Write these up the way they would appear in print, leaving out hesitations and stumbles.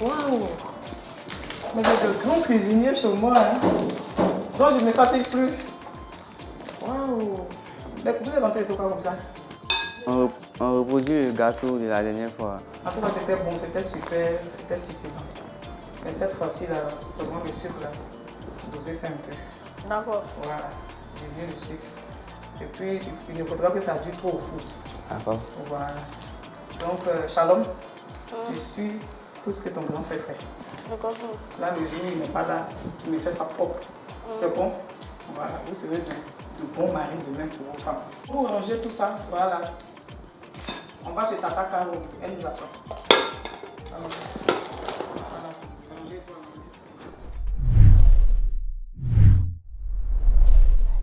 Waouh! Mais j'ai de grands cuisiniers chez moi. Hein. Donc je ne me fatigue plus. Waouh! Mais vous avez inventé quoi comme ça? On reproduit le gâteau de la dernière fois. En tout cas, c'était bon, c'était super, c'était succulent. Mais cette fois-ci, là, vraiment le sucre, là, dosez ça un peu. D'accord. Voilà, j'ai mis le sucre. Et puis, il ne faudra que ça dure trop au four. D'accord. Voilà. Donc, Shalom, tu suis tout ce que ton grand frère fait. D'accord. Là, le jour où il n'est pas là, tu me fais ça propre. C'est bon? Voilà, vous serez de bons maris demain pour vos femmes. Pour ranger tout ça, voilà. On va chez Tata Caro, elle nous attend. Voilà. Voilà. Ranger pour ranger.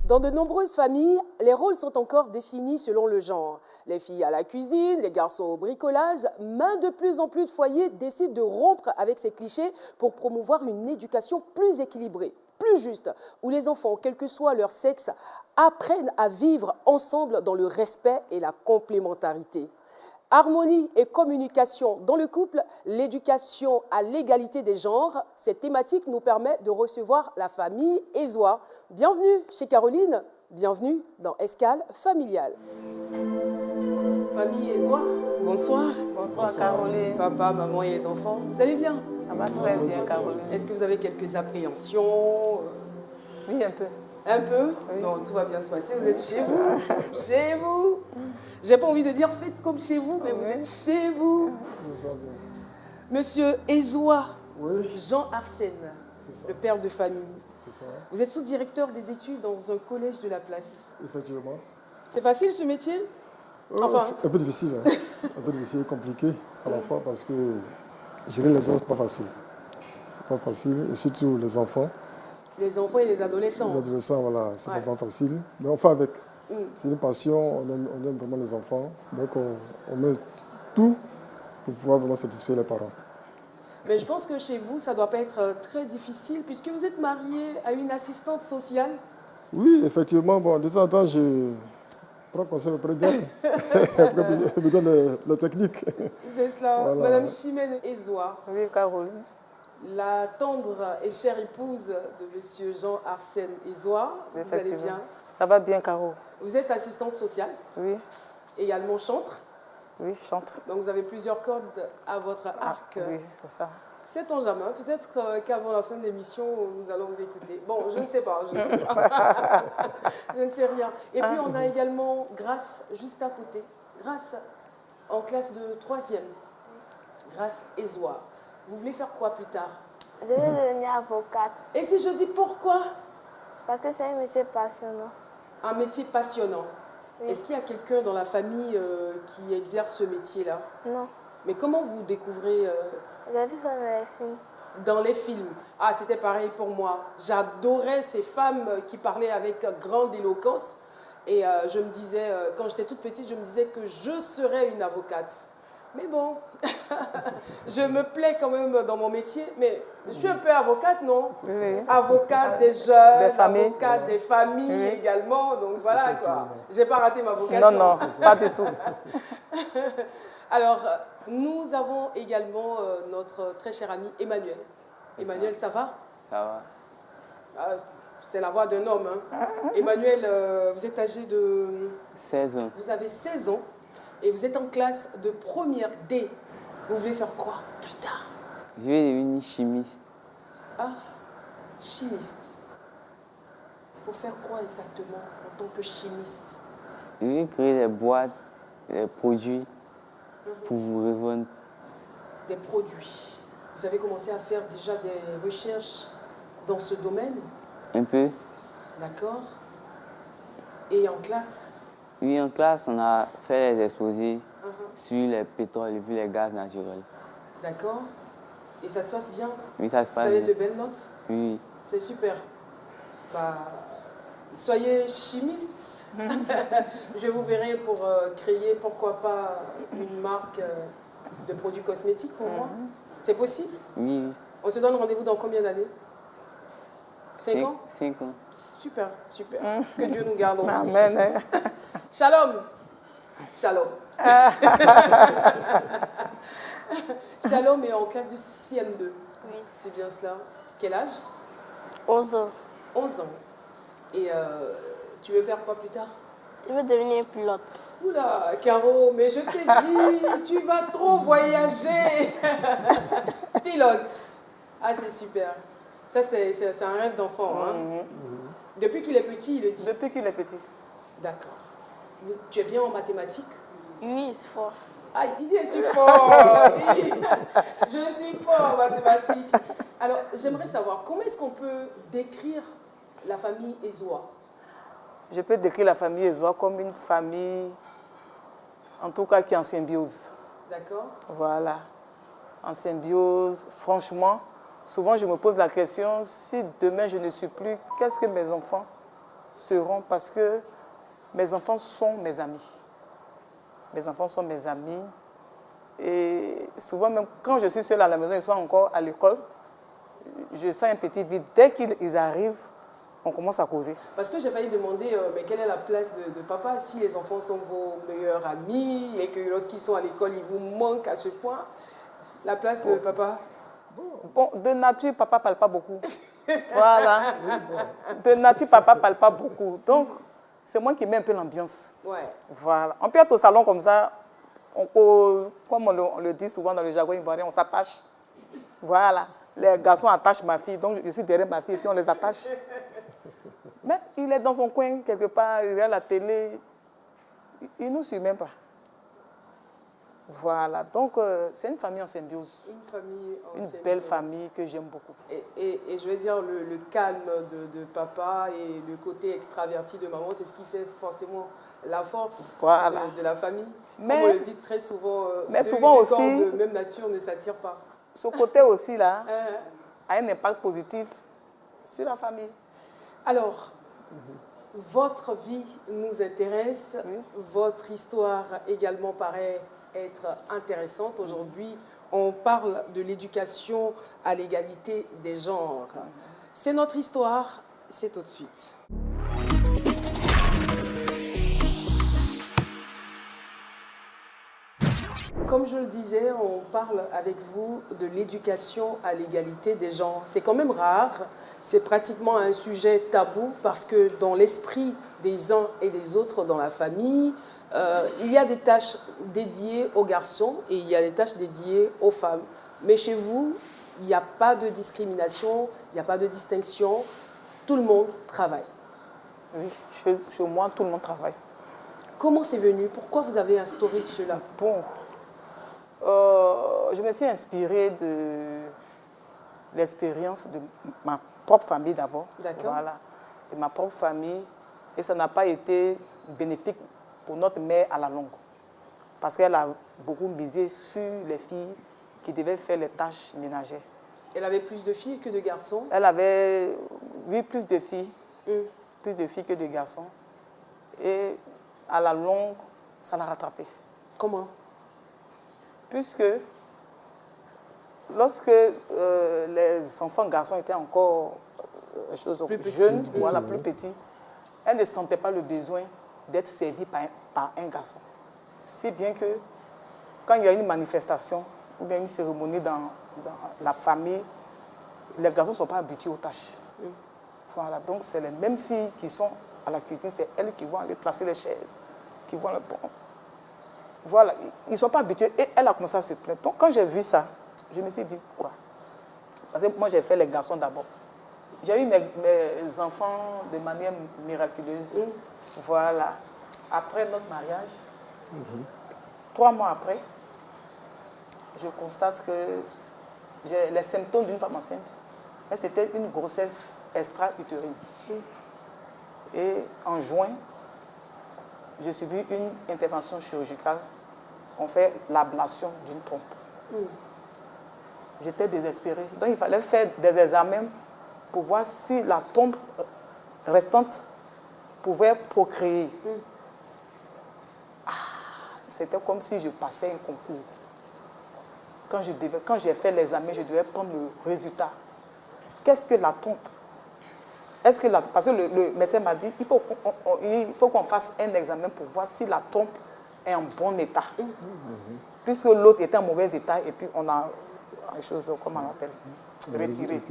Dans de nombreuses familles, les rôles sont encore définis selon le genre. Les filles à la cuisine, les garçons au bricolage, mais de plus en plus de foyers décident de rompre avec ces clichés pour promouvoir une éducation plus équilibrée, plus juste, où les enfants, quel que soit leur sexe, apprennent à vivre ensemble dans le respect et la complémentarité. Harmonie et communication dans le couple, l'éducation à l'égalité des genres, cette thématique nous permet de recevoir la famille Ezoa. Bienvenue chez Caroline, bienvenue dans Escale familiale. Famille Ezoa, bonsoir. Bonsoir Caroline. Papa, maman et les enfants, vous allez bien? Ça va très bien Caroline. Est-ce que vous avez quelques appréhensions? Oui, un peu. Un peu? Oui. Non, tout va bien se passer, vous êtes chez vous. Chez vous. J'ai pas envie de dire faites comme chez vous, mais vous êtes chez vous. Monsieur Ezoa, Oui, Jean Arsène, c'est ça. le père de famille. C'est ça, Vous êtes sous-directeur des études dans un collège de la place. effectivement. C'est facile ce métier? Enfin. Un peu difficile, hein. Un peu difficile, compliqué à la fois parce que gérer les autres, c'est pas facile. C'est pas facile, et surtout les enfants. Les enfants et les adolescents. Les adolescents, voilà, c'est Ouais. pas facile. Mais on fait avec. C'est une passion, on aime vraiment les enfants. Donc on met tout pour pouvoir vraiment satisfaire les parents. Mais je pense que chez vous, ça ne doit pas être très difficile puisque vous êtes marié à une assistante sociale. Oui, effectivement, bon, de temps en temps, je prends conseil auprès d'elle. Elle me donne les techniques. C'est cela. Voilà. Madame Chimène Ezoa, Oui Caroline. la tendre et chère épouse de Monsieur Jean Arsène Ezoa. Vous allez Effectivement. bien? Ça va bien Caro. Vous êtes assistante sociale, Oui, également chantre. oui, chante. Donc vous avez plusieurs cordes à votre arc. Oui, c'est ça. Sait-on jamais? Peut-être qu'avant la fin de l'émission, nous allons vous écouter. Bon, je ne sais pas, je ne sais pas. Je ne sais rien. Et puis on a également Grâce juste à côté. Grâce en classe de 3e. Grâce Ezoa. Vous voulez faire quoi plus tard? Je veux devenir avocate Et si je dis pourquoi? parce que c'est un métier passionnant. Un métier passionnant. Oui. Est-ce qu'il y a quelqu'un dans la famille qui exerce ce métier-là? Non, Mais comment vous découvrez j'ai vu ça dans les films. dans les films? Ah, c'était pareil pour moi. J'adorais ces femmes qui parlaient avec grande éloquence. Et je me disais, quand j'étais toute petite, je me disais que je serais une avocate. Mais bon, je me plais quand même dans mon métier. Mais je suis un peu avocate, non? Oui. Avocate des jeunes, Des familles. avocate des familles Oui. également. Donc voilà quoi. J'ai pas raté ma vocation. Non, non, pas du tout. Alors, nous avons également notre très cher ami Emmanuel. Emmanuel, ça va? Ça va? Ah, c'est la voix d'un homme. Hein. Emmanuel, vous êtes âgé de... 16 ans. Vous avez 16 ans et vous êtes en classe de première D. Vous voulez faire quoi plus tard? Je vais devenir chimiste. Ah, chimiste. Pour faire quoi exactement en tant que chimiste? Je vais créer des boîtes, des produits pour vous revendre. Des produits. Vous avez commencé à faire déjà des recherches dans ce domaine? Un peu. D'accord. Et en classe? Oui, en classe, on a fait les exposés sur les pétroles et puis les gaz naturels. D'accord. Et ça se passe bien? Oui, ça se Vous passe avez bien. de belles notes? Oui, C'est super. Bah, soyez chimiste. Je vous verrai pour créer, pourquoi pas, une marque de produits cosmétiques pour moi. C'est possible? oui, oui. On se donne rendez-vous dans combien d'années? 5 ans? 5 ans. Super, super. Que Dieu nous garde en vie. Amen. Shalom. Shalom. Shalom est en classe de CM2. Oui. C'est bien cela. Quel âge? 11 ans. 11 ans. Et tu veux faire quoi plus tard? Je veux devenir pilote. Oula, Caro, mais je t'ai dit, tu vas trop voyager. Pilote. Ah, c'est super. Ça, c'est un rêve d'enfant. Hein? Depuis qu'il est petit, il le dit. Depuis qu'il est petit. D'accord. Tu es bien en mathématiques? Oui, c'est fort. Ah, je suis fort. Je suis fort en mathématiques. Alors, j'aimerais savoir, comment est-ce qu'on peut décrire la famille Ezoa? Je peux décrire la famille Ezoa comme une famille, en tout cas, qui est en symbiose. D'accord. Voilà. En symbiose, franchement, souvent je me pose la question, si demain je ne suis plus, qu'est-ce que mes enfants seront? Parce que mes enfants sont mes amis. Mes enfants sont mes amis. Et souvent, même quand je suis seule à la maison, ils sont encore à l'école, je sens un petit vide. Dès qu'ils arrivent, on commence à causer. Parce que j'ai failli demander, mais quelle est la place de papa si les enfants sont vos meilleurs amis et que lorsqu'ils sont à l'école, ils vous manquent à ce point? La place de papa? Bon, de nature, papa ne parle pas beaucoup. Voilà. De nature, papa ne parle pas beaucoup. Donc, c'est moi qui mets un peu l'ambiance. Ouais. Voilà. On peut être au salon comme ça, on cause, comme on le dit souvent dans le jargon ivoirien, on s'attache. Voilà. Les garçons attachent ma fille, donc je suis derrière ma fille et puis on les attache. Mais il est dans son coin, quelque part, il regarde la télé. Il ne nous suit même pas. Voilà. Donc, c'est une famille en symbiose. Une famille en Une symbiose. belle famille que j'aime beaucoup. Et je vais dire, le calme de papa et le côté extraverti de maman, c'est ce qui fait forcément la force Voilà. de la famille. Mais- Comme on le dit très souvent, mais deux souvent corps aussi- de même nature ne s'attirent pas. Ce côté aussi, là, Hein? a un impact positif sur la famille. Alors, votre vie nous intéresse, Oui. votre histoire également paraît être intéressante. Aujourd'hui, on parle de l'éducation à l'égalité des genres. C'est notre histoire, c'est tout de suite. Comme je le disais, on parle avec vous de l'éducation à l'égalité des genres. C'est quand même rare, c'est pratiquement un sujet tabou parce que dans l'esprit des uns et des autres dans la famille, il y a des tâches dédiées aux garçons et il y a des tâches dédiées aux femmes. Mais chez vous, il n'y a pas de discrimination, il n'y a pas de distinction, tout le monde travaille. Oui, chez moi, tout le monde travaille. Comment c'est venu? Pourquoi vous avez instauré cela? Bon, je me suis inspirée de l'expérience de ma propre famille d'abord. D'accord. Voilà, de ma propre famille. Et ça n'a pas été bénéfique pour notre mère à la longue. Parce qu'elle a beaucoup misé sur les filles qui devaient faire les tâches ménagères. Elle avait plus de filles que de garçons? Elle avait, oui, plus de filles. Mm. Plus de filles que de garçons. Et à la longue, ça l'a rattrapée. Comment? Puisque lorsque les enfants garçons étaient encore Plus petits. jeunes, voilà, plus petits, elles ne sentaient pas le besoin d'être servies par un garçon. Si bien que quand il y a une manifestation ou bien une cérémonie dans la famille, les garçons ne sont pas habitués aux tâches. Voilà, donc c'est les mêmes filles qui sont à la cuisine, c'est elles qui vont aller placer les chaises, qui vont le bon. Voilà, ils ne sont pas habitués et elle a commencé à se plaindre. Donc quand j'ai vu ça, je me suis dit quoi? Parce que moi j'ai fait les garçons d'abord. J'ai eu mes enfants de manière miraculeuse. Voilà. Après notre mariage, 3 mois après, je constate que j'ai les symptômes d'une femme enceinte. Mais c'était une grossesse extra-utérine. Et en juin, j'ai subi une intervention chirurgicale. On fait l'ablation d'une trompe. J'étais désespérée. Donc il fallait faire des examens pour voir si la trompe restante pouvait procréer. C'était comme si je passais un concours. Quand j'ai fait l'examen, je devais prendre le résultat. Qu'est-ce que la trompe? Parce que le médecin m'a dit il faut qu'on fasse un examen pour voir si la trompe est en bon état. Puisque l'autre était en mauvais état et puis on a une chose, comment on appelle, retiré.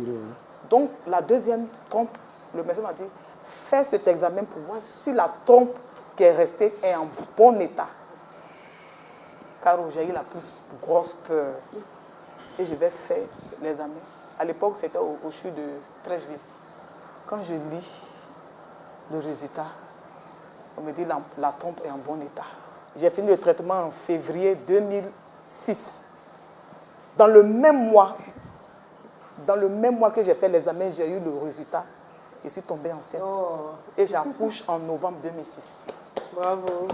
Donc la deuxième trompe, le médecin m'a dit, fais cet examen pour voir si la trompe qui est restée est en bon état. Car j'ai eu la plus grosse peur. Et je vais faire l'examen. À l'époque, c'était au CHU de Trècheville. Quand je lis le résultat, on me dit que la trompe est en bon état. J'ai fini le traitement en février 2006. Dans le même mois que j'ai fait l'examen, j'ai eu le résultat. Je suis tombée enceinte. Oh. Et j'accouche en novembre 2006. Bravo.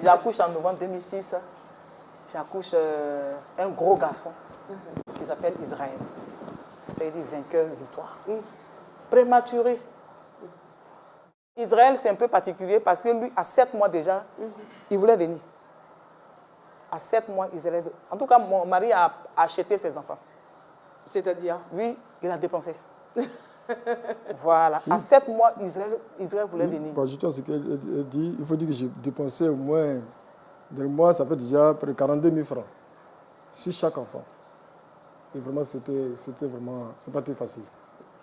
J'accouche en novembre 2006. J'accouche un gros garçon qui s'appelle Israël. Ça veut dire vainqueur, victoire. Prématuré. Israël, c'est un peu particulier parce que lui, à 7 mois déjà, il voulait venir. À 7 mois, Israël. En tout cas, mon mari a acheté ses enfants. C'est-à-dire? Oui, il a dépensé. Voilà. À 7 mois, Israël voulait venir. Pour ajouter à ce qu'elle dit, il faut dire que j'ai dépensé au moins, dans le mois, ça fait déjà près de 42 000 francs sur chaque enfant. Et vraiment, c'était vraiment, c'est pas très facile.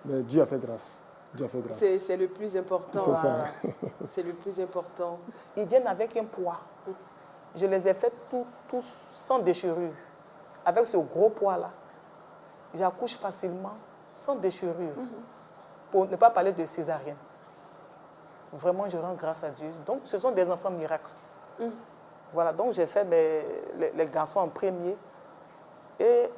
Mais Dieu a fait grâce. Dieu a fait grâce. C'est le plus important. C'est ça. C'est le plus important. Ils viennent avec un poids. Je les ai fait tous sans déchirure. Avec ce gros poids-là, j'accouche facilement, sans déchirure. Pour ne pas parler de césarienne. Vraiment, je rends grâce à Dieu. Donc, ce sont des enfants miracles. Voilà, donc j'ai fait les garçons en premier. Et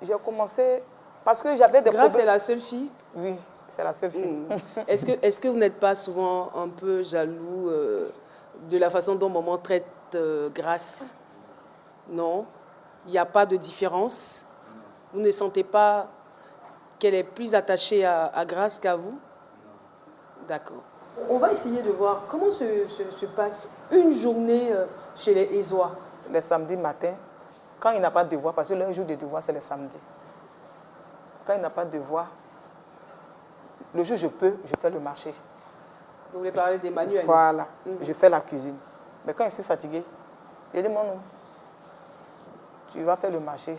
j'ai commencé, parce que j'avais des Grâce problèmes. est la seule fille? Oui, c'est la seule fille. Est-ce que vous n'êtes pas souvent un peu jaloux de la façon dont maman traite Grâce? Non? Il n'y a pas de différence? Vous ne sentez pas qu'elle est plus attachée à Grâce qu'à vous? D'accord. On va essayer de voir comment se passe une journée chez les Ezois. Les samedis matin, quand il n'a pas de devoir, parce que le jour de devoir, c'est le samedi. Quand il n'a pas de devoir, le jour où je peux, je fais le marché. Vous voulez parler d'Emmanuel? Voilà, je fais la cuisine. Mais quand je suis fatiguée, je dis, non, tu vas faire le marché.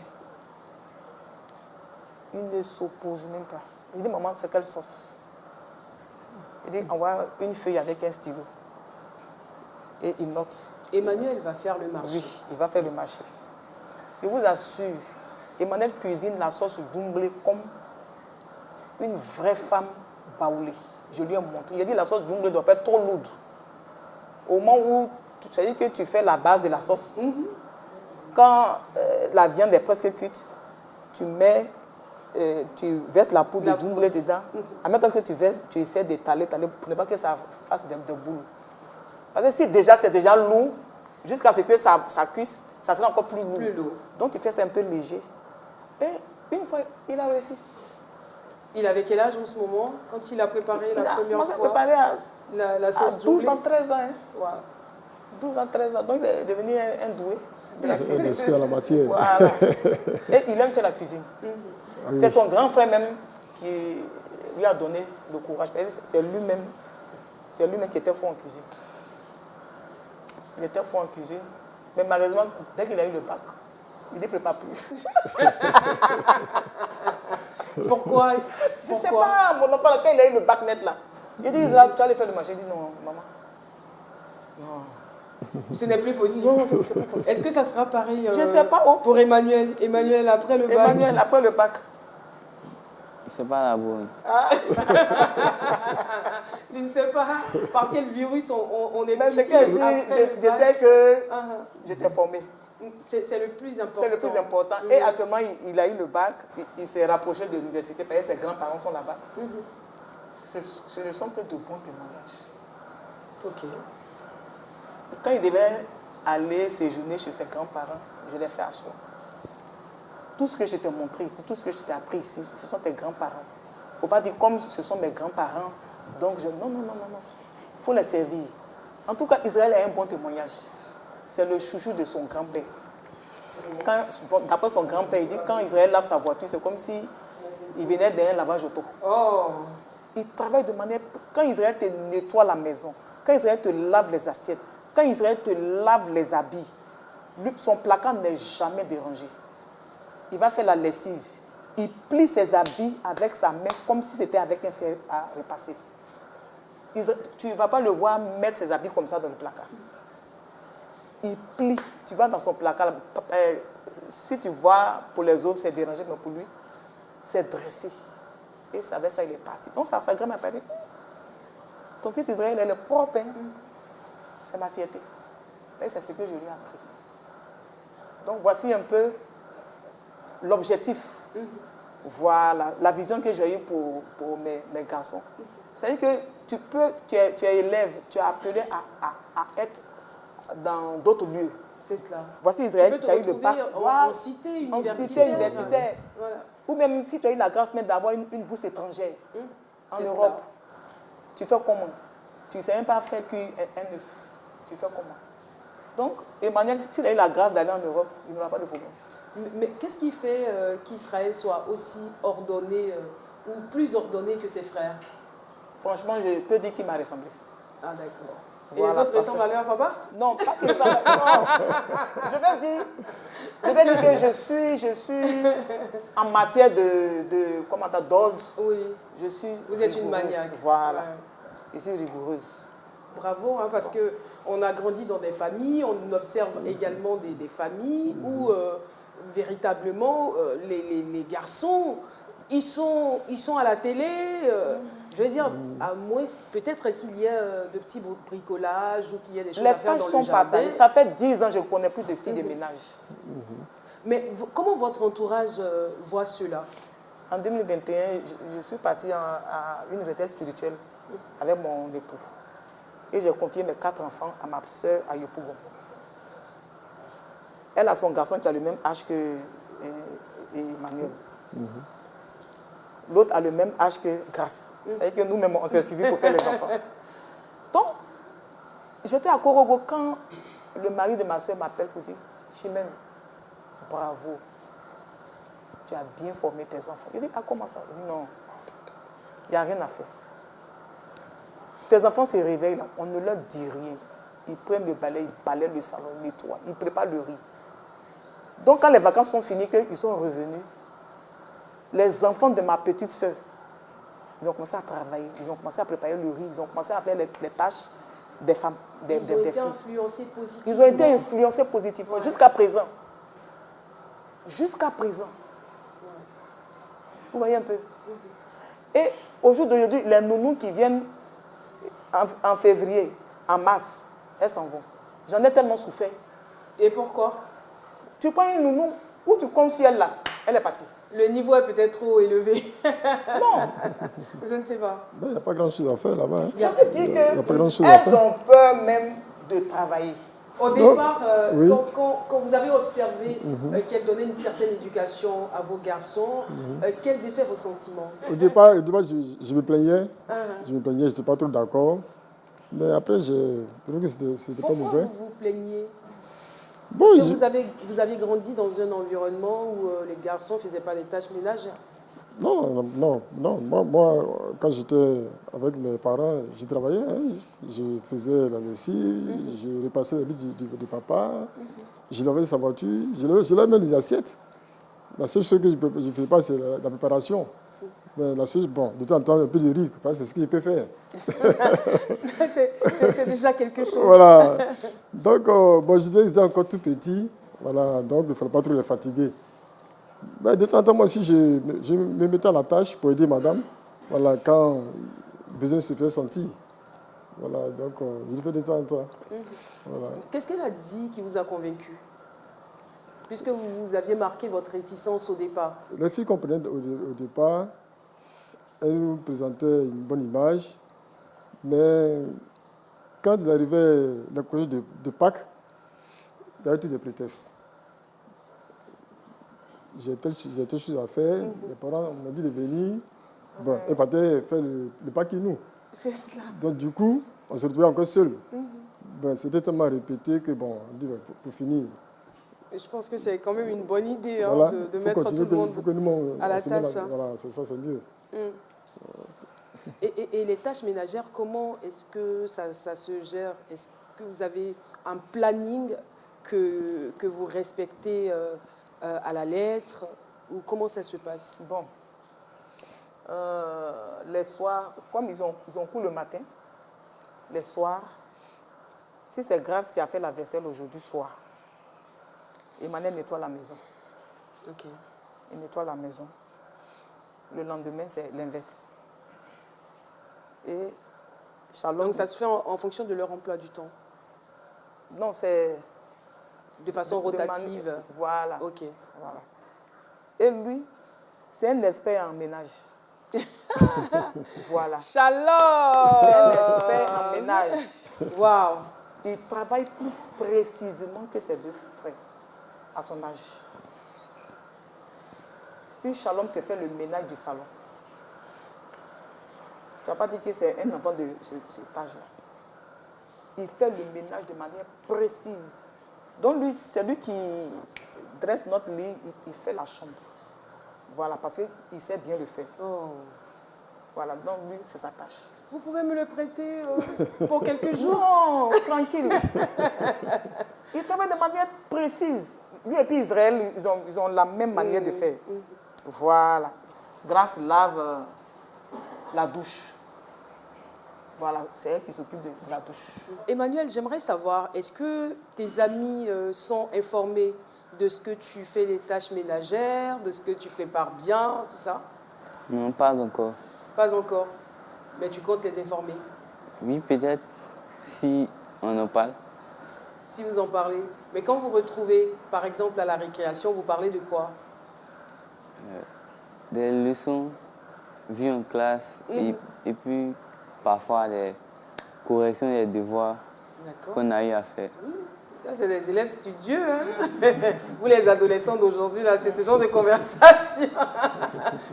Il ne s'oppose même pas. Il dit, maman, c'est quelle sauce? Il dit, envoie une feuille avec un stylo. Et il note. Emmanuel va faire le marché. Oui, il va faire le marché. Je vous assure, Emmanuel cuisine la sauce doublée comme une vraie femme baoulée. Je lui ai montré. Il a dit la sauce doublée ne doit pas être trop lourde. Au moment où, c'est-à-dire que tu fais la base de la sauce, quand la viande est presque cuite, tu verses la poudre de doublé dedans. En même temps que tu verses, tu essaies d'étaler pour ne pas que ça fasse des boules. Parce que si déjà c'est déjà lourd, jusqu'à ce que ça cuise, ça sera encore plus lourd. Donc tu fais ça un peu léger. Et une fois, il a réussi. Il avait quel âge en ce moment, quand il a préparé la première fois préparé la sauce à 12 ans, 13 ans. Hein. Wow. 12 ans, 13 ans. Donc il est devenu un doué. Un esprit à la matière. Voilà. Et il aime faire la cuisine. C'est son grand frère même qui lui a donné le courage. C'est lui-même qui était fort en cuisine. Il était fort en cuisine. Mais malheureusement, dès qu'il a eu le bac, il ne prépare plus. Pourquoi? Je ne sais pas, mon enfant, quand il a eu le bac net là, il dit, tu vas aller faire le marché. Il dit, non, maman. Non. Ce n'est plus possible. Non, c'est pas possible. Est-ce que ça sera pareil Je ne sais pas. pour Emmanuel? Emmanuel après le bac? Emmanuel après le bac. C'est pas la bonne. Tu ne sais pas par quel virus on est Mais piqué c'est que après le je bac? sais que j'étais formée. C'est le plus important. C'est le plus important. Et actuellement, il a eu le bac, il s'est rapproché de l'université parce que ses grands-parents sont là-bas. Ce ne sont que de bons témoignages. Ok. Quand il devait aller séjourner chez ses grands-parents, je l'ai fait asseoir. Tout ce que je t'ai montré ici, tout ce que je t'ai appris ici, ce sont tes grands-parents. Il ne faut pas dire comme ce sont mes grands-parents. Donc, non. Il faut les servir. En tout cas, Israël a un bon témoignage. C'est le chouchou de son grand-père. D'après son grand-père, il dit quand Israël lave sa voiture, c'est comme si il venait d'un lavage auto. Oh. Il travaille de manière... Quand Israël te nettoie la maison, quand Israël te lave les assiettes, Quand Israël te lave les habits, son placard n'est jamais dérangé. Il va faire la lessive. Il plie ses habits avec sa main comme si c'était avec un fer à repasser. Tu ne vas pas le voir mettre ses habits comme ça dans le placard. Il plie. Tu vas dans son placard. Si tu vois, pour les autres, c'est dérangé, mais pour lui, c'est dressé. Et avec ça, il est parti. Donc, sa grand m'a dit, ton fils Israël, il est propre. Hein? C'est ma fierté. Et c'est ce que je lui ai appris. Donc, voici un peu l'objectif. Voilà, la vision que j'ai eue pour mes garçons. C'est-à-dire que tu es élève, tu es appelé à être dans d'autres lieux. C'est cela. Voici Israël qui a eu le bac en cité universitaire. Voilà. Ou même si tu as eu la grâce même d'avoir une bourse étrangère en Europe, tu fais comment? Tu ne sais même pas faire qu'un œuf. Tu fais comment? Donc, Emmanuel, s'il a eu la grâce d'aller en Europe, il n'aura pas de problème. Mais qu'est-ce qui fait qu'Israël soit aussi ordonné ou plus ordonné que ses frères? Franchement, je peux dire qu'il m'a ressemblé. Ah, d'accord. Voilà, et les autres ressemblent à leur papa? Non, pas que ça. Non. Je vais dire que je suis en matière d'ordre. Oui. Vous êtes une maniaque. Voilà. Ouais. Je suis rigoureuse. Bravo, hein, parce qu'on a grandi dans des familles, on observe également des familles où véritablement les garçons, ils sont à la télé. Je veux dire, à moins peut-être qu'il y ait de petits bricolages ou qu'il y ait des choses à faire dans le jardin. Les tâches sont pas. Ça fait 10 ans que je ne connais plus de filles de ménage. Mais comment votre entourage voit cela? En 2021, je suis partie à une retraite spirituelle avec mon époux. Et j'ai confié mes 4 enfants à ma soeur à Yopougon. Elle a son garçon qui a le même âge que Emmanuel. L'autre a le même âge que Grace. C'est-à-dire que nous-mêmes, on s'est suivis pour faire les enfants. Donc, j'étais à Korogo quand le mari de ma soeur m'appelle pour dire « Chimène, bravo, tu as bien formé tes enfants. » Je dis « Ah, comment ça ?» Non, il n'y a rien à faire. Tes enfants se réveillent, là, on ne leur dit rien. Ils prennent le balai, ils balayent le salon, ils nettoient, ils préparent le riz. Donc, quand les vacances sont finies, qu'ils sont revenus, les enfants de ma petite soeur, ils ont commencé à travailler, ils ont commencé à préparer le riz, ils ont commencé à faire les tâches des femmes, des filles. Ils ont été influencés positivement. Ils ont été influencés positivement, ouais. Jusqu'à présent. Jusqu'à présent. Vous voyez un peu. Et au jour d'aujourd'hui, les nounous qui viennent en février, en mars, elles s'en vont. J'en ai tellement souffert. Et pourquoi? Tu prends une nounou, où tu comptes sur elle là, elle est partie. Le niveau est peut-être trop élevé. Non. Je ne sais pas. Il n'y a pas grand-chose à faire là-bas. Hein. Je veux dire qu'elles ont peur même de travailler. Au départ, quand vous avez observé qu'elle donnait une certaine éducation à vos garçons, quels étaient vos sentiments? Au départ, je me plaignais. Je n'étais pas trop d'accord. Mais après, j'ai trouvé que c'était pas mauvais. Pourquoi vous vous plaigniez? Bon, parce que vous avez grandi dans un environnement où les garçons ne faisaient pas des tâches ménagères. Non. Moi, quand j'étais avec mes parents, je travaillais. Hein. Je faisais la lessive, je repassais les bits du papa, je lavais sa voiture, je lavais même les assiettes. La seule chose que je ne faisais pas, c'est la préparation. Mais la seule, bon, de temps en temps, un peu de riz, c'est ce qu'il peut faire. c'est déjà quelque chose. Voilà. Donc, je disais qu'ils étaient encore tout petits. Voilà, donc il ne fallait pas trop les fatiguer. Mais de temps en temps, moi aussi, je me mettais à la tâche pour aider madame. Voilà, quand besoin se fait sentir. Voilà, donc je le fais de temps en temps. Voilà. Qu'est-ce qu'elle a dit qui vous a convaincu? Puisque vous aviez marqué votre réticence au départ. Les filles comprenaient au départ. Elles nous présentaient une bonne image. Mais quand il arrivait la congé de Pâques, il y avait tous des prétextes. J'ai telle chose à faire, les parents m'ont dit de venir. Bon, et partaient faire le Pâques nous. C'est cela. Donc du coup, on se retrouvait encore seuls. Ben, c'était tellement répété que bon, on dit pour finir. Et je pense que c'est quand même une bonne idée voilà, de mettre tout le monde à la tâche. Voilà, c'est ça, c'est mieux. Et les tâches ménagères, comment est-ce que ça se gère? Est-ce que vous avez un planning que vous respectez à la lettre? Ou comment ça se passe? Bon, les soirs, comme ils ont cours le matin, les soirs, si c'est Grâce qui a fait la vaisselle aujourd'hui soir, Emmanuel nettoie la maison. Ok. Il nettoie la maison. Le lendemain, c'est l'inverse. Et Shalom... Donc ça se fait en fonction de leur emploi du temps? Non, c'est... De façon rotative? Voilà. Ok. Voilà. Et lui, c'est un expert en ménage. Voilà. Shalom! C'est un expert en ménage. Waouh! Il travaille plus précisément que ses deux frères à son âge. Si Shalom te fait le ménage du salon, tu ne vas pas dire que c'est un enfant de cet âge-là. Il fait le ménage de manière précise. Donc lui, c'est lui qui dresse notre lit, il fait la chambre. Voilà, parce qu'il sait bien le faire. Oh. Voilà, donc lui, c'est sa tâche. Vous pouvez me le prêter pour quelques jours? Non, tranquille. Il travaille de manière précise. Lui et puis Israël, ils ont la même manière de faire. Voilà. Grâce lave la douche. Voilà, c'est elle qui s'occupe de la douche. Emmanuel, j'aimerais savoir, est-ce que tes amis sont informés de ce que tu fais les tâches ménagères, de ce que tu prépares bien, tout ça? Non, pas encore. Pas encore, mais tu comptes les informer? Oui, peut-être si on en parle. Si vous en parlez. Mais quand vous retrouvez, par exemple, à la récréation, vous parlez de quoi? Des leçons vues en classe et puis parfois des corrections des devoirs qu'on a eu à faire. Ça, c'est des élèves studieux. Hein? Vous, les adolescents d'aujourd'hui, là, c'est ce genre de conversation.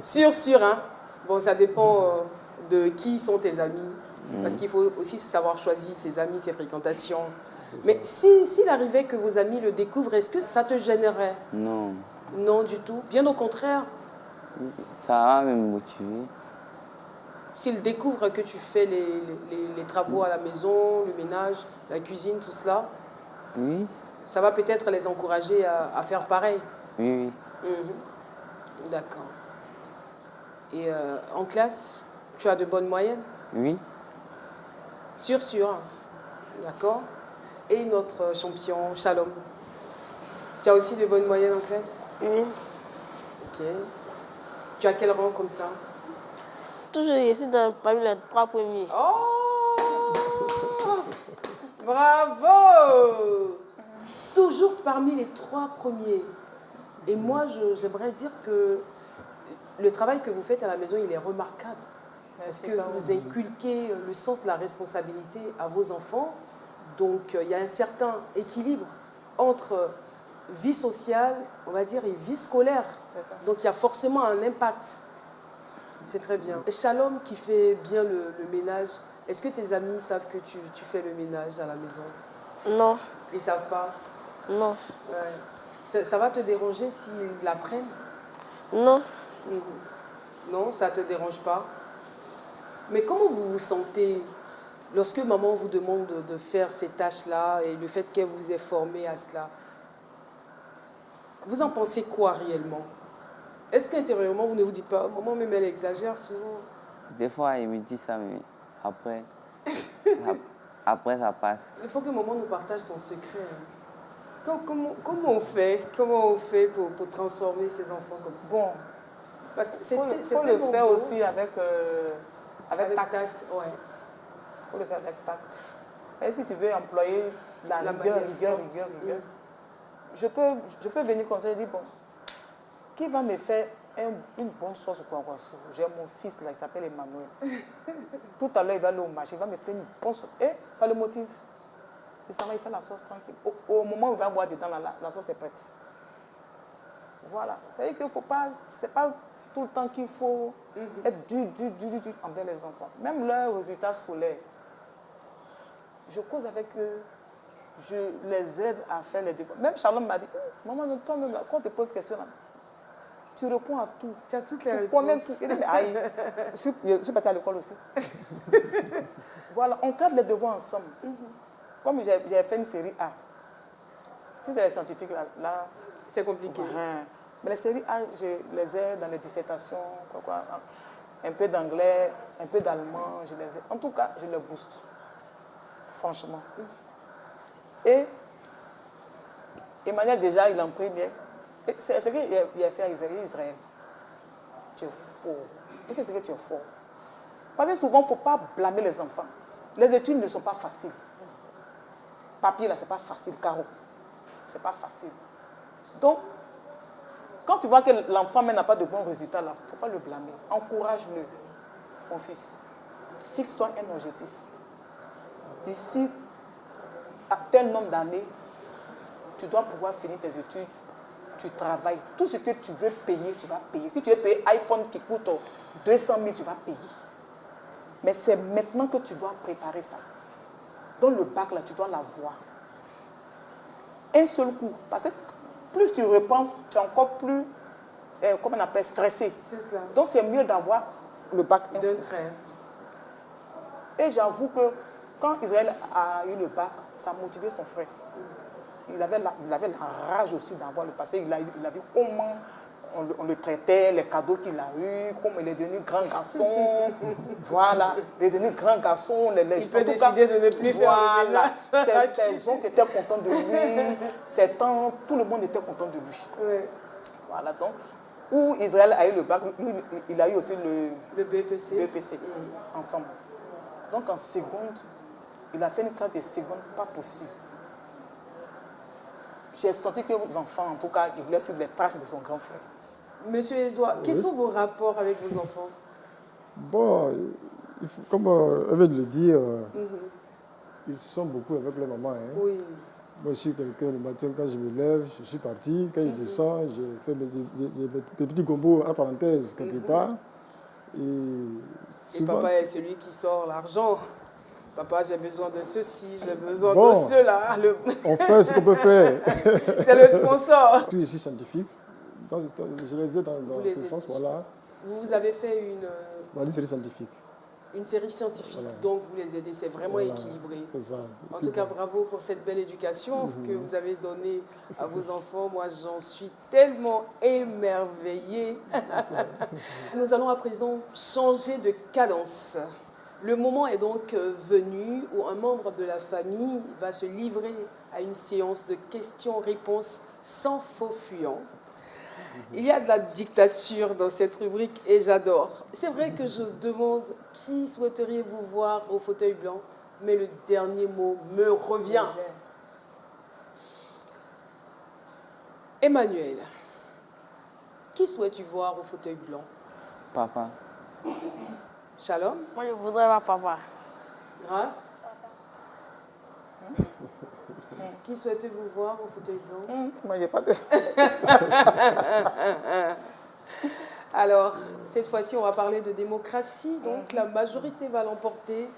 Sûr, hein? Bon, ça dépend de qui sont tes amis. Parce qu'il faut aussi savoir choisir ses amis, ses fréquentations. Mais s'il arrivait que vos amis le découvrent, est-ce que ça te gênerait? Non. Non, du tout. Bien au contraire. Ça va me motiver. S'ils découvrent que tu fais les travaux à la maison, le ménage, la cuisine, tout cela, Oui. ça va peut-être les encourager à faire pareil. Oui, oui. D'accord. Et en classe, tu as de bonnes moyennes? Oui. Sûr. D'accord. Et notre champion, Shalom. Tu as aussi de bonnes moyennes en classe? Oui. Ok. Tu as quel rang comme ça? Toujours ici parmi les 3 premiers. Oh! Bravo! Toujours parmi les 3 premiers. Et moi, j'aimerais dire que le travail que vous faites à la maison, il est remarquable. Parce que vous inculquez le sens de la responsabilité à vos enfants. Donc, il y a un certain équilibre entre vie sociale, on va dire, et vie scolaire. Donc, il y a forcément un impact. C'est très bien. Et Shalom, qui fait bien le ménage, est-ce que tes amis savent que tu fais le ménage à la maison? Non. Ils ne savent pas? Non. Ouais. Ça va te déranger s'ils l'apprennent? Non. Non, ça ne te dérange pas? Mais comment vous vous sentez lorsque maman vous demande de faire ces tâches-là et le fait qu'elle vous ait formé à cela? Vous en pensez quoi réellement? Est-ce qu'intérieurement, vous ne vous dites pas, maman, même elle exagère souvent? Des fois, il me dit ça, mais après, après ça passe. Il faut que maman nous partage son secret. Comment on fait pour transformer ses enfants comme ça? Bon, Parce que il faut le faire beau. aussi avec tact. Ouais. Il faut le faire avec tact. Et si tu veux employer la rigueur, je peux venir comme ça et dire, bon, qui va me faire une bonne sauce au poivroisson? J'ai mon fils là, il s'appelle Emmanuel. Tout à l'heure, il va aller au marché, il va me faire une bonne sauce. Et ça le motive. Et ça va, il fait la sauce tranquille. Au moment où il va boire dedans, la sauce est prête. Voilà. C'est-à-dire qu'il ne faut pas, c'est pas tout le temps qu'il faut être dur envers les enfants. Même leurs résultats scolaires. Je cause avec eux, je les aide à faire les devoirs. Même Charlotte m'a dit, maman, toi-même, quand on te pose question, là, tu réponds à tout. Tu as toutes les réponses. Connais tout. Je suis partie à l'école aussi. Voilà, on traite les devoirs ensemble. Comme j'ai fait une série A, si c'est les scientifiques, là C'est compliqué. Mais les séries A, je les ai dans les dissertations, un peu d'anglais, un peu d'allemand, je les ai. En tout cas, je les booste, franchement. Et Emmanuel, déjà, il en première. C'est ce qu'il a fait à Israël. Tu es fort. Et c'est ce que tu es fort. Parce que souvent, il ne faut pas blâmer les enfants. Les études ne sont pas faciles. Papier, là, ce n'est pas facile, Caro. Ce n'est pas facile. Donc, quand tu vois que l'enfant n'a pas de bons résultats, il ne faut pas le blâmer. Encourage-le, mon fils. Fixe-toi un objectif. D'ici à tel nombre d'années, tu dois pouvoir finir tes études. Tu travailles. Tout ce que tu veux payer, tu vas payer. Si tu veux payer iPhone qui coûte 200 000, tu vas payer. Mais c'est maintenant que tu dois préparer ça. Dans le bac, là, tu dois l'avoir. Un seul coup. Parce que plus tu reprends, tu es encore plus, comment on appelle, stressé. C'est cela. Donc, c'est mieux d'avoir le bac D'un trait. Et j'avoue que quand Israël a eu le bac, ça a motivé son frère. Il avait la rage aussi d'avoir le passé. Il a vu comment on le traitait, les cadeaux qu'il a eus, comment il est devenu grand garçon. Voilà, il est devenu grand garçon. Il peut décider de ne plus faire le ménage. Ses oncles étaient contents de lui, ses tantes, tout le monde était content de lui. Oui. Voilà, donc, où Israël a eu le bac, lui, il a eu aussi le BPC ensemble. Donc en seconde, il a fait une classe de seconde pas possible. J'ai senti que l'enfant, en tout cas, il voulait suivre les traces de son grand frère. Monsieur Ezoa, quels sont vos rapports avec vos enfants? Bon, comme elle vient de le dire, ils sont beaucoup avec leur maman. Hein. Oui. Moi, je suis quelqu'un, le matin, quand je me lève, je suis parti. Quand je descends, je fais mes petits combos en parenthèse quelque part. Et papa est celui qui sort l'argent. Papa, j'ai besoin de ceci, j'ai besoin de cela. On fait ce qu'on peut faire. C'est le sponsor. Puis je suis scientifique. Je les ai dans ce sens, voilà. Vous avez fait Une série scientifique. Une série scientifique, voilà. Donc vous les aidez, c'est vraiment équilibré. C'est ça. En tout cas, bravo pour cette belle éducation que vous avez donnée à vos enfants. Moi, j'en suis tellement émerveillée. Nous allons à présent changer de cadence. Le moment est donc venu où un membre de la famille va se livrer à une séance de questions-réponses sans faux fuyant. Il y a de la dictature dans cette rubrique et j'adore. C'est vrai que je demande qui souhaiteriez-vous voir au fauteuil blanc, mais le dernier mot me revient. Emmanuel, qui souhaites-tu voir au fauteuil blanc? Papa. Shalom? Moi, je voudrais voir papa. Grâce? Qui souhaitez-vous voir au fauteuil blanc? Moi, il n'y a pas de... Alors, cette fois-ci, on va parler de démocratie. Donc, la majorité va l'emporter.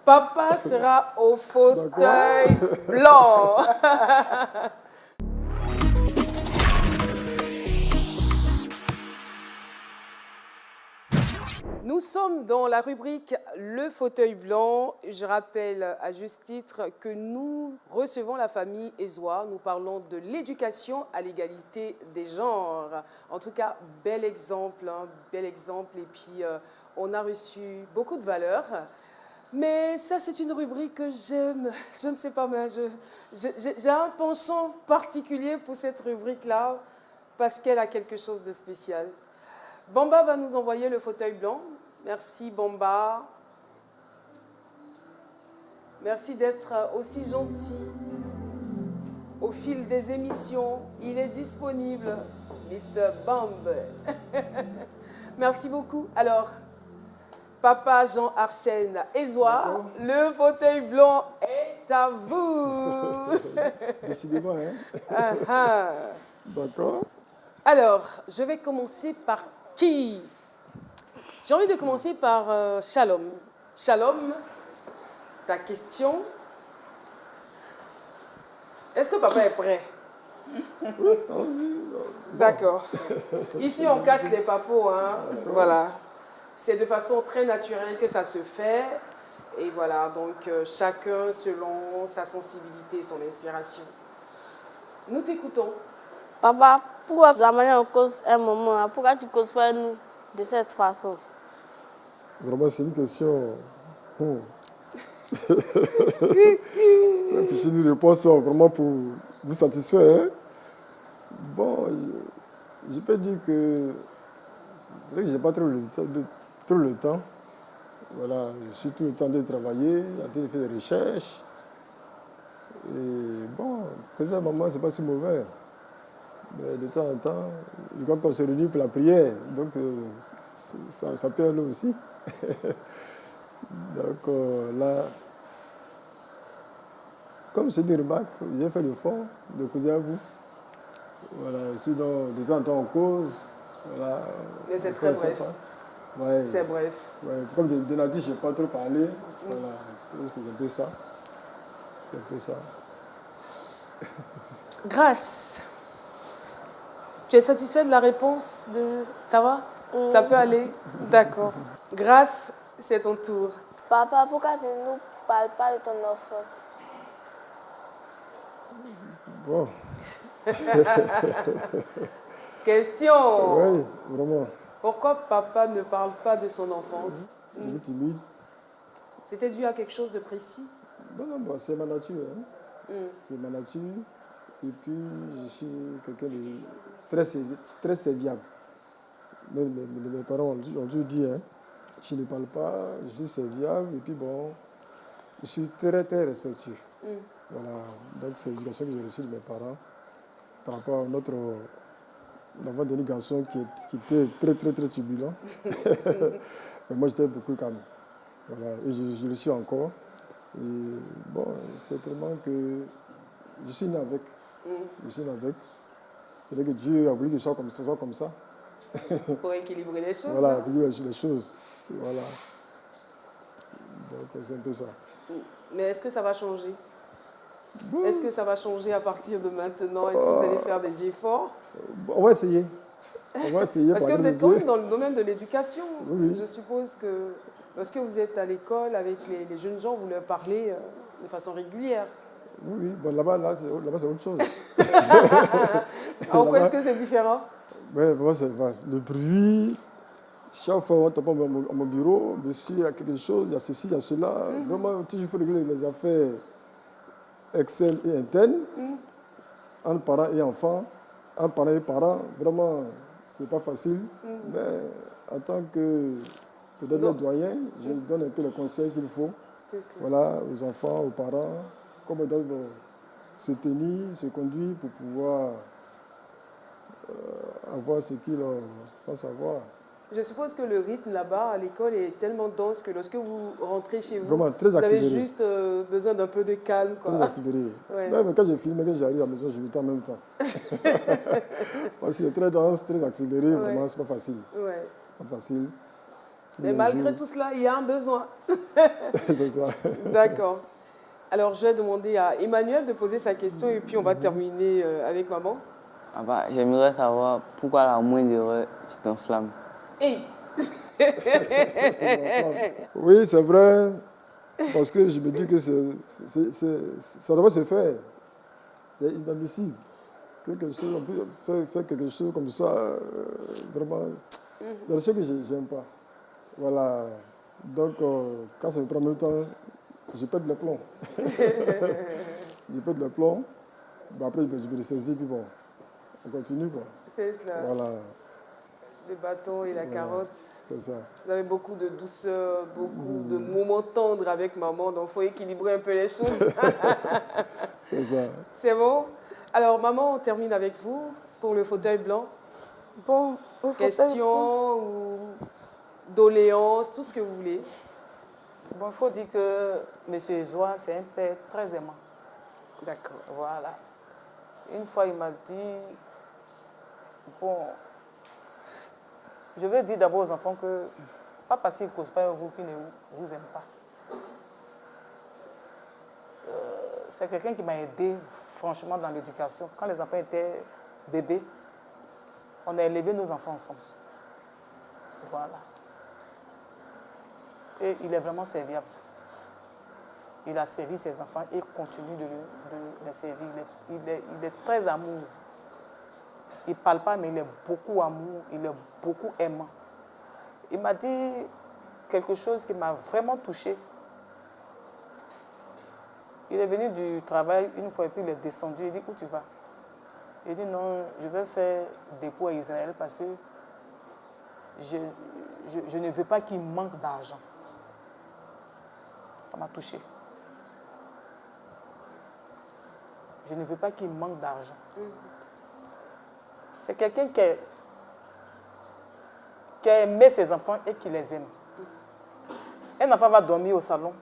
Papa sera au fauteuil blanc. Nous sommes dans la rubrique Le fauteuil blanc. Je rappelle à juste titre que nous recevons la famille Ezoa. Nous parlons de l'éducation à l'égalité des genres. En tout cas, bel exemple, hein, bel exemple. Et puis, on a reçu beaucoup de valeurs. Mais ça, c'est une rubrique que j'aime. Je ne sais pas, mais j'ai un penchant particulier pour cette rubrique-là parce qu'elle a quelque chose de spécial. Bamba va nous envoyer le fauteuil blanc. Merci Bamba. Merci d'être aussi gentil. Au fil des émissions, il est disponible, Mr. Bamba. Merci beaucoup. Alors, Papa Jean-Arsène Ezoa, le fauteuil blanc est à vous. Décidément, hein? D'accord. Alors, je vais commencer par qui? J'ai envie de commencer par Shalom. Shalom, ta question. Est-ce que papa est prêt? D'accord. Ici, on casse les papos, hein? Voilà. C'est de façon très naturelle que ça se fait. Et voilà, donc chacun selon sa sensibilité, son inspiration. Nous t'écoutons. Papa, pourquoi la manière on cause un moment, là, pourquoi tu ne causes pas nous de cette façon? Vraiment, c'est une question. C'est une réponse vraiment pour vous satisfaire. Hein? Bon, je peux dire que je n'ai pas trop le temps. Voilà, je suis tout le temps de travailler, en train de faire des recherches. Et bon, présent à maman, c'est pas si mauvais. Mais de temps en temps, quand on se réunit pour la prière, donc ça peut aller aussi. Donc là, comme c'est une remarque, j'ai fait l'effort de causer à vous. Voilà, sinon, de temps en temps, on cause. Voilà, mais c'est très bref. Ouais. C'est bref. Ouais. Comme de nature, je n'ai pas trop parlé. Voilà, c'est un peu ça. C'est un peu ça. Grâce. Tu es satisfait de la réponse de... Ça va? Ça peut aller? D'accord. Grâce, c'est ton tour. Papa, pourquoi tu ne nous parles pas de ton enfance? Bon. Question. Oui, vraiment. Pourquoi papa ne parle pas de son enfance? Je suis timide. C'était dû à quelque chose de précis? Non, bon, c'est ma nature. Hein. C'est ma nature. Et puis, je suis quelqu'un de très serviable. Mes parents ont dû dire, hein, je ne parle pas, je suis serviable. Et puis, bon, je suis très, très respectueux. Voilà. Donc, c'est l'éducation que j'ai reçue de mes parents par rapport à notre dernier garçon qui était très, très, très turbulent. Mais moi, j'étais beaucoup calme. Voilà. Et je le suis encore. Et bon, c'est tellement que je suis né avec. Je suis né avec. C'est-à-dire que Dieu a voulu que je sois comme ça. Pour équilibrer les choses. Voilà, hein? pour équilibrer les choses. Voilà. Donc, c'est un peu ça. Mais est-ce que ça va changer? Est-ce que ça va changer à partir de maintenant? Est-ce que vous allez faire des efforts? On va essayer. On va essayer. Parce que vous êtes quand même dans le domaine de l'éducation. Oui. Je suppose que lorsque vous êtes à l'école avec les jeunes gens, vous leur parlez de façon régulière. Oui. Bon, là, c'est autre chose. En quoi est-ce que c'est différent? Ouais, moi, le bruit. Chaque fois, on tombe à mon bureau, monsieur, il y a quelque chose, il y a ceci, il y a cela. Vraiment, toujours, il faut régler les affaires externes et internes, entre parents et enfants, entre parents et parents. Vraiment, c'est pas facile. Mais en tant que peut-être doyen, je donne un peu les conseils qu'il faut. Voilà, aux enfants, aux parents, comment ils doivent se tenir, se conduire pour pouvoir avoir ce qu'ils pensent avoir. Je suppose que le rythme là-bas à l'école est tellement dense que lorsque vous rentrez chez vous, vraiment, très vous avez accéléré. juste besoin d'un peu de calme. Quoi. Très accéléré. Ouais. Ouais, mais quand je filme, quand j'arrive à la maison, je lutte en même temps. Parce que c'est très dense, très accéléré, vraiment, c'est pas facile. Ouais. Pas facile. Mais malgré tout cela, il y a un besoin. C'est ça. D'accord. Alors, je vais demander à Emmanuel de poser sa question et puis on va terminer avec maman. Ah bah, j'aimerais savoir pourquoi la moindre erreur, tu t'enflammes. Hey. Oui, c'est vrai. Parce que je me dis que ça doit se faire. C'est inadmissible. Quelque chose, on peut faire quelque chose comme ça, vraiment. Il y a des choses que je n'aime pas. Voilà. Donc, quand ça me prend en même temps, je pète le plomb. Je pète le plomb. Bon, après, je me ressaisis, puis bon, on continue, quoi. C'est cela. Voilà. Le bâton et la carotte. C'est ça. Vous avez beaucoup de douceur, beaucoup de moments tendres avec maman, donc il faut équilibrer un peu les choses. C'est ça. C'est bon? Alors, maman, on termine avec vous pour le fauteuil blanc. Bon, Questions ou doléances, tout ce que vous voulez. Bon, il faut dire que M. Joa, c'est un père très aimant. D'accord. Voilà. Une fois, il m'a dit, bon, je veux dire d'abord aux enfants que, pas parce qu'ils ne causent pas vous qu'ils ne vous aiment pas. C'est quelqu'un qui m'a aidé franchement dans l'éducation. Quand les enfants étaient bébés, on a élevé nos enfants ensemble. Voilà. Et il est vraiment serviable. Il a servi ses enfants et continue de les servir. Il est très amour. Il ne parle pas, mais il est beaucoup amour, il est beaucoup aimant. Il m'a dit quelque chose qui m'a vraiment touchée. Il est venu du travail une fois et puis il est descendu. Il dit, où tu vas? Il dit, non, je vais faire dépôt à Israël parce que je ne veux pas qu'il manque d'argent. Ça m'a touché. Je ne veux pas qu'il manque d'argent. C'est quelqu'un qui a aimé ses enfants et qui les aime. Un enfant va dormir au salon.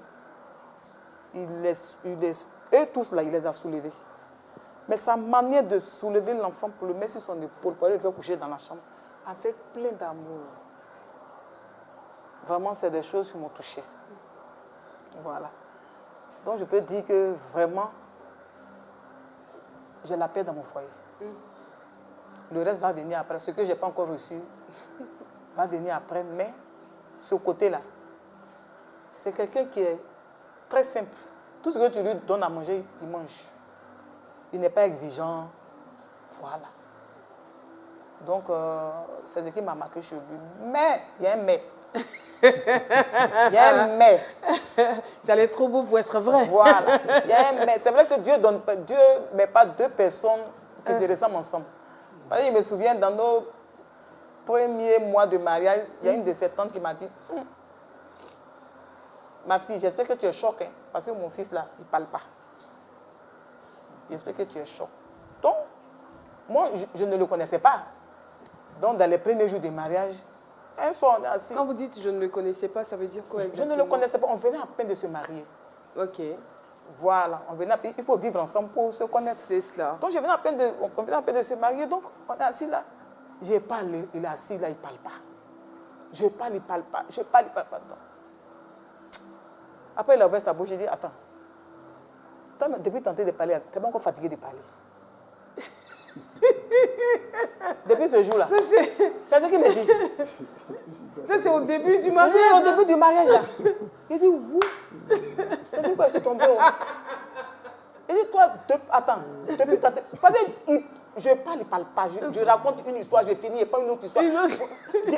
Eux tous là, il les a soulevés. Mais sa manière de soulever l'enfant pour le mettre sur son épaule, pour aller le faire coucher dans la chambre, avec plein d'amour. Vraiment, c'est des choses qui m'ont touchée. Voilà. Donc, je peux dire que vraiment, j'ai la paix dans mon foyer. Le reste va venir après. Ce que je n'ai pas encore reçu va venir après. Mais ce côté-là, c'est quelqu'un qui est très simple. Tout ce que tu lui donnes à manger, il mange. Il n'est pas exigeant. Voilà. Donc, c'est ce qui m'a marqué chez lui. Mais, il y a un mais. Il y a un mais. Ça allait trop beau pour être vrai. Voilà. Il y a un mais. C'est vrai que Dieu ne met pas deux personnes qui se ressemblent ensemble. Parce que je me souviens, dans nos premiers mois de mariage, il y a une de ses tantes qui m'a dit, ma fille, j'espère que tu es choquée, hein, parce que mon fils là, il ne parle pas. J'espère que tu es choquée. Donc, moi, je ne le connaissais pas. Donc, dans les premiers jours de mariage, un soir, on est assis. Quand vous dites je ne le connaissais pas, ça veut dire quoi exactement? Je ne le connaissais pas. On venait à peine de se marier. Ok. Voilà. Il faut vivre ensemble pour se connaître. C'est cela. Donc, on venait à peine de se marier. Donc, on est assis là. Je parle, il est assis là, il ne parle pas. Je parle, il ne parle pas. Je parle, il ne parle pas. Donc. Après, il a ouvert sa bouche. J'ai dit, attends. Toi, depuis tenter de parler, tu n'es pas encore fatigué de parler. Depuis ce jour-là. C'est ce qu'il me dit. Ça, c'est au début du mariage. Oui, au début du mariage, là. Il dit, oui. C'est quoi, c'est tombé. Il dit, toi, attends. Depuis tenter. Je parle, il ne parle pas. Je raconte une histoire, je finis, et pas une autre histoire. Je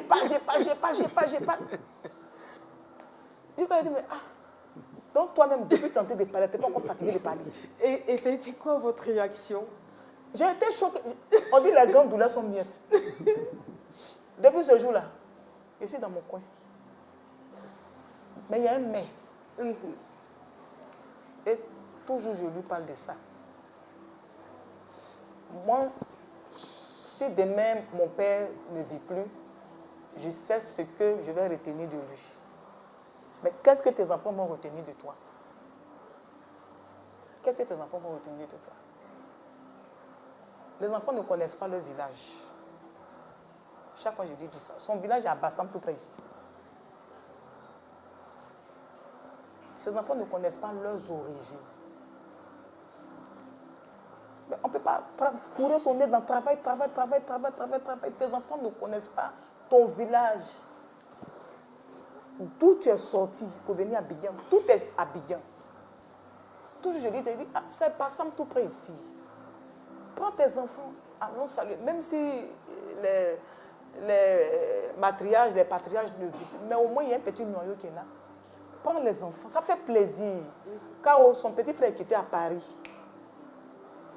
parle. Il dit, mais donc toi-même, depuis tenter de parler, tu n'es pas encore fatigué de parler. Et ça a été quoi votre réaction? J'ai été choquée. On dit les grandes douleurs sont miettes. Depuis ce jour-là, je suis dans mon coin. Mais il y a un mais. Et toujours je lui parle de ça. Moi, si demain mon père ne vit plus, je sais ce que je vais retenir de lui. Mais qu'est-ce que tes enfants vont retenir de toi? Qu'est-ce que tes enfants vont retenir de toi? Les enfants ne connaissent pas leur village. Chaque fois, je dis ça. Son village est à Bassam, tout près ici. Ces enfants ne connaissent pas leurs origines. Mais on ne peut pas fourrer son nez dans le travail. Tes enfants ne connaissent pas ton village. D'où tu es sorti pour venir à Abidjan. Tout est Abidjan. Toujours je dis, c'est Bassam, tout près ici. Prends tes enfants, allons saluer. Même si les matriarches, les patriarches ne vivent plus, mais au moins il y a un petit noyau qui est là. Prends les enfants, ça fait plaisir. Car son petit frère qui était à Paris,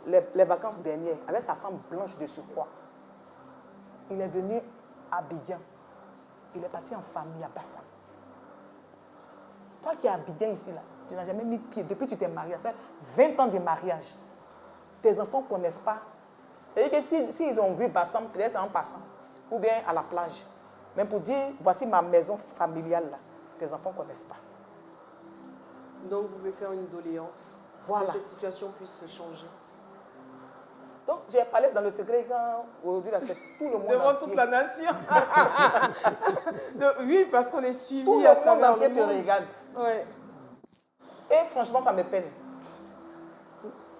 les vacances dernières, avec sa femme blanche de surcroît, il est venu à Abidjan. Il est parti en famille à Bassam. Toi qui es à Abidjan ici, là, tu n'as jamais mis pied. Depuis que tu t'es marié, ça fait 20 ans de mariage. Tes enfants ne connaissent pas. C'est-à-dire que s'ils ont vu Bassam, peut-être c'est en passant. Ou bien à la plage. Mais pour dire, voici ma maison familiale, là, tes enfants ne connaissent pas. Donc vous voulez faire une doléance. Voilà. Que cette situation puisse changer. Donc j'ai parlé dans le secret quand aujourd'hui, là, c'est tout le monde devant entier. toute la nation. Oui, parce qu'on est suivi Tout à le monde travers entier le te monde. regarde. Ouais. Et franchement, ça me peine.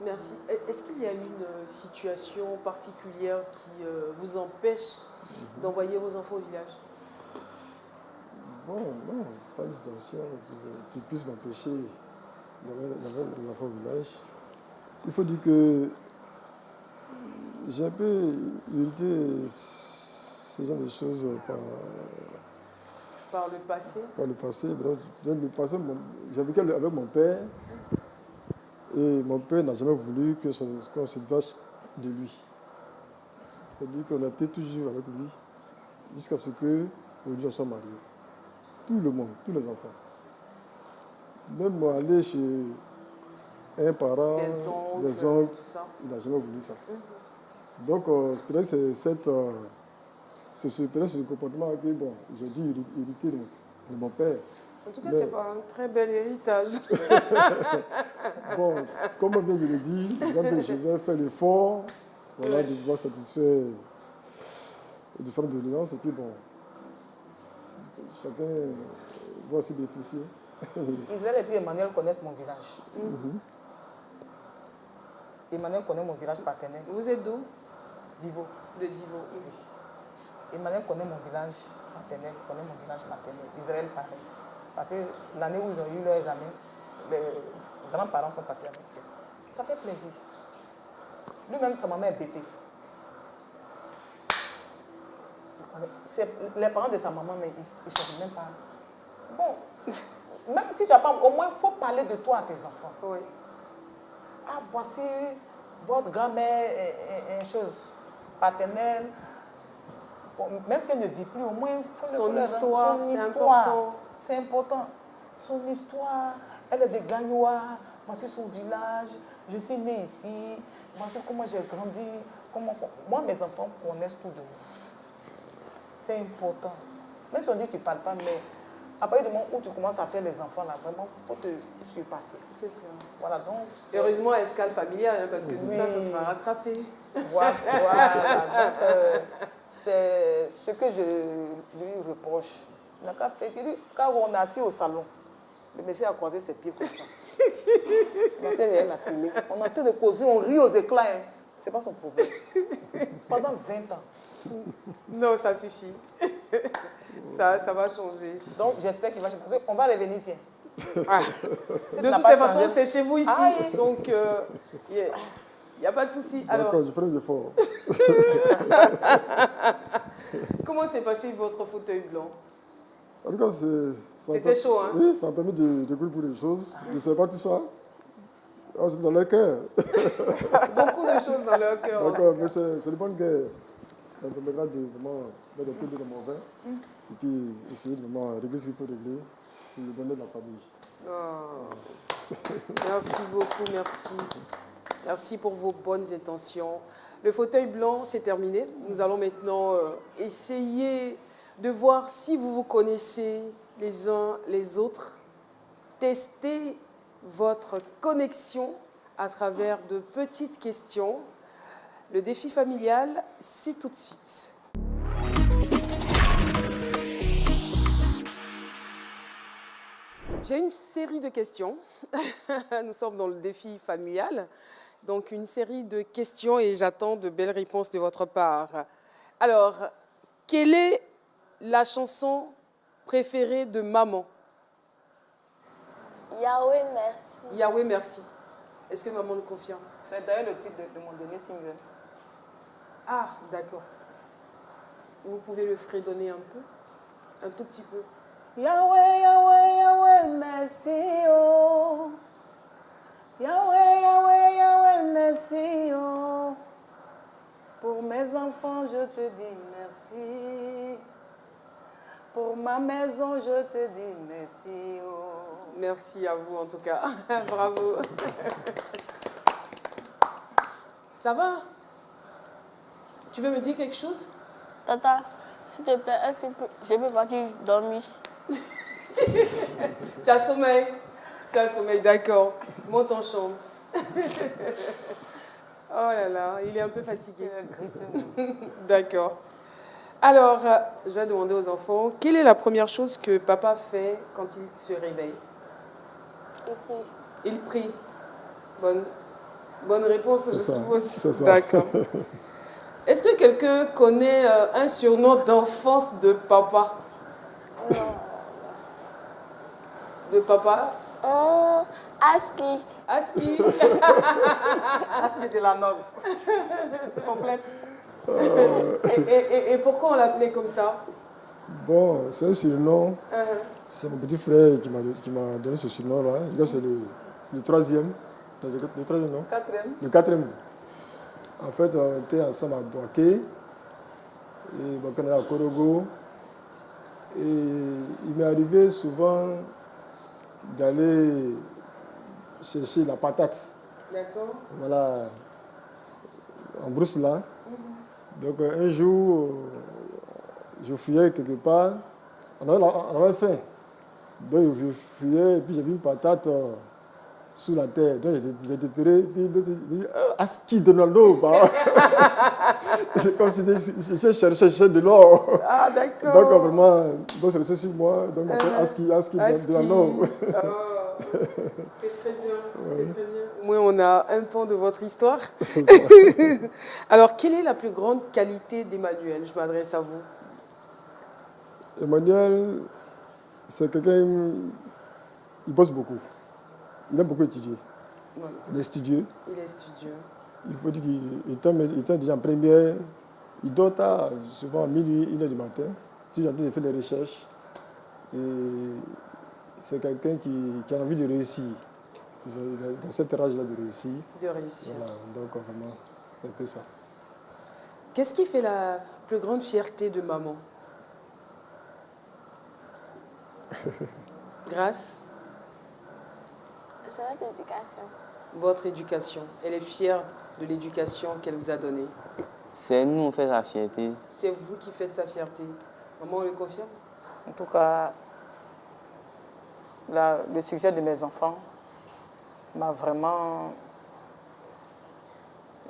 Merci. Est-ce qu'il y a une situation particulière qui vous empêche d'envoyer vos enfants au village? Bon, non, pas une situation qui puisse m'empêcher il y avait les enfants au village. Il faut dire que j'ai un peu hérité ce genre de choses Par le passé. par le passé. Donc, dans le passé, j'ai vécu avec mon père et mon père n'a jamais voulu qu'on se détache de lui. C'est-à-dire qu'on était toujours avec lui jusqu'à ce qu'aujourd'hui on soit mariés. Tout le monde, tous les enfants. Même aller chez un parent, des oncles, tout ça. il n'a jamais voulu ça. Donc, peut-être c'est ce comportement que j'ai dû hériter de mon père. En tout cas, c'est pas un très bel héritage. Bon, comme je l'ai dit, je vais faire l'effort de pouvoir satisfaire les différentes doléances. Et puis bon, chacun va s'y bénéficier. Israël et puis Emmanuel connaissent mon village. Emmanuel connaît mon village paternel. Vous êtes d'où? Divo. De Divo. Emmanuel connaît mon village paternel, connaît mon village maternel. Israël pareil. Parce que l'année où ils ont eu leur examen, les grands-parents sont partis avec eux. Ça fait plaisir. Lui-même, sa maman est bêtée. Les parents de sa maman, mais ils ne cherchent même pas. Bon, même si tu n'as pas, au moins, il faut parler de toi à tes enfants. Oui. Ah, voici votre grand-mère est chose paternelle. Bon, même si elle ne vit plus, au moins, il faut son histoire, c'est important. C'est important. Son histoire, elle est de Gagnoa, voici son village, je suis née ici, voici comment j'ai grandi. Moi, mes enfants connaissent tout de moi. C'est important. Même si on dit que tu ne parles pas, mais à partir du moment où tu commences à faire les enfants, là, vraiment, il faut te surpasser. C'est ça. Voilà, donc... Heureusement, escale familiale, parce que tout ça sera rattrapé. Voilà. Donc, c'est ce que je lui reproche. Il n'a qu'à faire. Tu dis, quand on est assis au salon, le monsieur a croisé ses pieds comme ça. On entend derrière la télé. On entend de causer, on rit aux éclats. Hein. Ce n'est pas son problème. Pendant 20 ans. Non, ça suffit. Ça va changer. Donc, j'espère qu'il va changer. Parce qu'on va revenir ici. Ah. De toute façon, c'est chez vous ici. Donc, il n'y a pas de souci. Alors, je ferai des efforts. Comment s'est passé votre fauteuil blanc? En tout cas, c'était chaud, hein? Oui, ça m'a permis de découvrir beaucoup de choses. Je ne sais pas tout ça. C'est dans leur cœur. Beaucoup de choses dans leur cœur. D'accord, mais c'est une bonne guerre. Ça me permettra de vraiment mettre un peu de mon vin et puis essayer de vraiment régler ce qu'il faut régler pour le bonheur de la famille. Oh. Merci beaucoup, merci. Merci pour vos bonnes intentions. Le fauteuil blanc, c'est terminé. Nous allons maintenant essayer de voir si vous vous connaissez les uns les autres. Tester votre connexion à travers de petites questions. Le défi familial, c'est tout de suite. J'ai une série de questions. Nous sommes dans le défi familial. Donc, une série de questions et j'attends de belles réponses de votre part. Alors, quelle est la chanson préférée de maman? Yahweh, merci. Yahweh, merci. Est-ce que maman le confirme? C'est d'ailleurs le titre de mon dernier single. Ah, d'accord. Vous pouvez le fredonner un peu? Un tout petit peu? Yahweh, Yahweh, Yahweh, merci, oh. Yahweh, Yahweh, Yahweh, merci, oh. Pour mes enfants, je te dis merci. Pour ma maison, je te dis merci, oh. Merci à vous, en tout cas. Bravo. Ça va? Tu veux me dire quelque chose? Tata, s'il te plaît, est-ce que je peux partir dormir? Tu as sommeil? Tu as sommeil, d'accord. Monte en chambre. Oh là là, il est un peu fatigué. D'accord. Alors, je vais demander aux enfants, quelle est la première chose que papa fait quand il se réveille? Il prie. Il prie. Bonne réponse, je suppose. C'est ça. D'accord. Est-ce que quelqu'un connaît un surnom d'enfance de papa? Non. De papa? Oh, Aski. Aski. Aski de la Nove. Complète. Et pourquoi on l'appelait comme ça? Bon, c'est un surnom. C'est mon petit frère qui m'a donné ce surnom-là. C'est le troisième. Le troisième, non? Quatrième. Le quatrième. En fait, on était ensemble à Boaké. Et on est à Korogo. Et il m'est arrivé souvent d'aller chercher la patate. D'accord. Voilà, en brousse là. Donc un jour, je fouillais quelque part. On avait faim. Donc je fouillais et puis j'ai vu une patate sous la terre. Donc j'ai déterré. Puis l'autre dit Aski Donaldo. C'est comme si je cherchais de l'or. Ah, d'accord. Donc vraiment, c'est resté sur moi. Donc on fait Aski Donaldo. C'est très bien, c'est très bien. Au moins, on a un pan de votre histoire. Alors, quelle est la plus grande qualité d'Emmanuel? Je m'adresse à vous. Emmanuel, c'est quelqu'un, il bosse beaucoup. Il aime beaucoup étudier. Voilà. Il est studieux. Il est studieux. Il faut dire qu'il était déjà en première. Il dort tard, souvent à minuit, 1h du matin. Toujours en train de faire des recherches. Et c'est quelqu'un qui a envie de réussir. Dans cette âge-là de réussir. De réussir. Voilà, donc vraiment, c'est un peu ça. Qu'est-ce qui fait la plus grande fierté de maman? Grâce? C'est notre éducation. Votre éducation. Elle est fière de l'éducation qu'elle vous a donnée. C'est nous, on fait la fierté. C'est vous qui faites sa fierté. Maman, on le confirme? En tout cas, le succès de mes enfants m'a vraiment...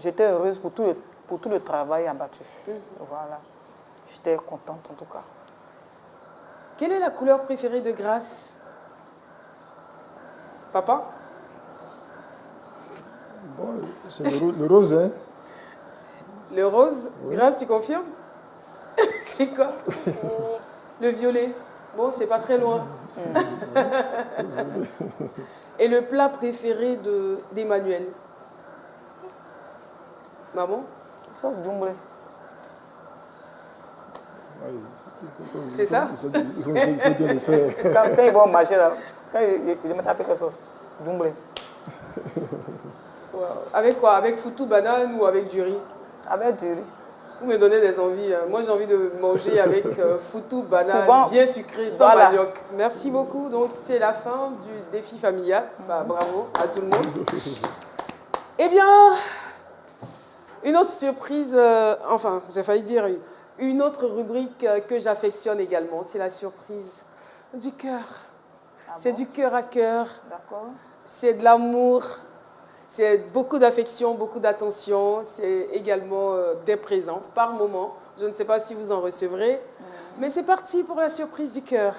J'étais heureuse pour tout le travail abattu. Voilà. J'étais contente en tout cas. Quelle est la couleur préférée de Grâce? Papa? Bon, c'est le rose, hein? Le rose? Oui. Grâce, tu confirmes? C'est quoi? Le violet. Bon, c'est pas très loin. Et le plat préféré d'Emmanuel? Maman? Sauce doublée. C'est ça? Il sait bien le faire. Quand ils vont marcher là, quand ils mettent avec la sauce doublée. Wow. Avec quoi? Avec foutou banane ou avec du riz? Avec du riz. Vous me donnez des envies. Hein. Moi, j'ai envie de manger avec foutou banane, Souvent, bien sucré, sans voilà. manioc. Merci beaucoup. Donc, c'est la fin du défi familial. Bah, bravo à tout le monde. Eh bien, une autre surprise, enfin, j'ai failli dire une autre rubrique que j'affectionne également, c'est la surprise du cœur. Ah C'est bon? du cœur à cœur, D'accord. c'est de l'amour, c'est beaucoup d'affection, beaucoup d'attention, c'est également des présents par moment. Je ne sais pas si vous en recevrez, mais c'est parti pour la surprise du cœur.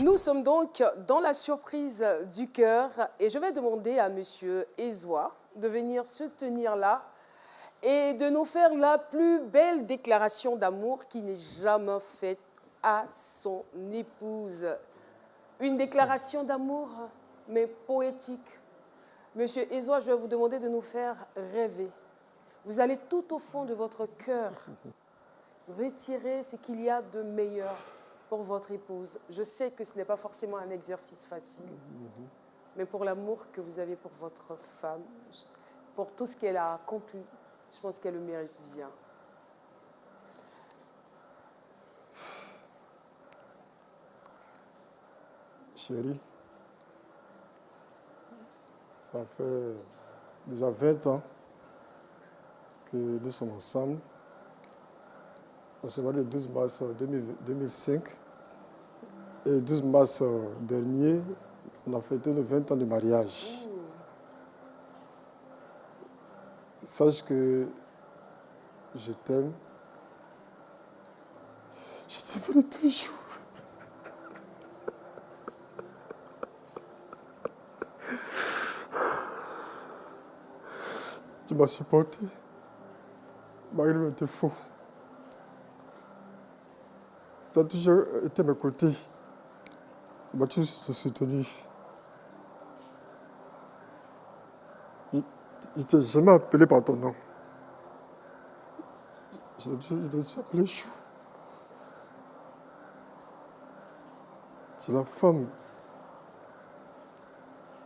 Nous sommes donc dans la surprise du cœur et je vais demander à Monsieur Ezoa de venir se tenir là et de nous faire la plus belle déclaration d'amour qui n'est jamais faite à son épouse. Une déclaration d'amour, mais poétique. Monsieur Ezoa, je vais vous demander de nous faire rêver. Vous allez tout au fond de votre cœur retirer ce qu'il y a de meilleur pour votre épouse. Je sais que ce n'est pas forcément un exercice facile, mais pour l'amour que vous avez pour votre femme, pour tout ce qu'elle a accompli, je pense qu'elle le mérite bien. Chérie, ça fait déjà 20 ans que nous sommes ensemble. On s'est marié le 12 mars 2005. Et le 12 mars dernier, on a fêté nos 20 ans de mariage. Sache que je t'aime. Je t'aimerai toujours. Tu m'as supporté, malgré mes défauts. Ça a toujours été à mes côtés. Il m'a toujours soutenu. Je ne t'ai jamais appelé par ton nom. Je t'ai appelé Chou. C'est la femme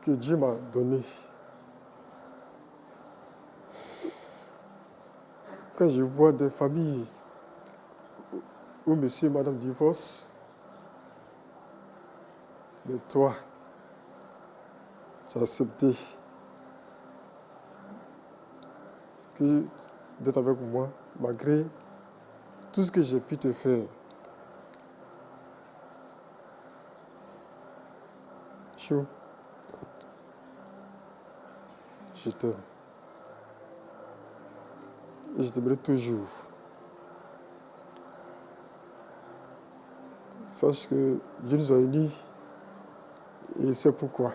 que Dieu m'a donnée. Quand je vois des familles où monsieur et madame divorcent, mais toi, tu as accepté d'être avec moi, malgré tout ce que j'ai pu te faire. Chou, je t'aime. Et je t'aimerai toujours. Sache que Dieu nous a unis et c'est pourquoi.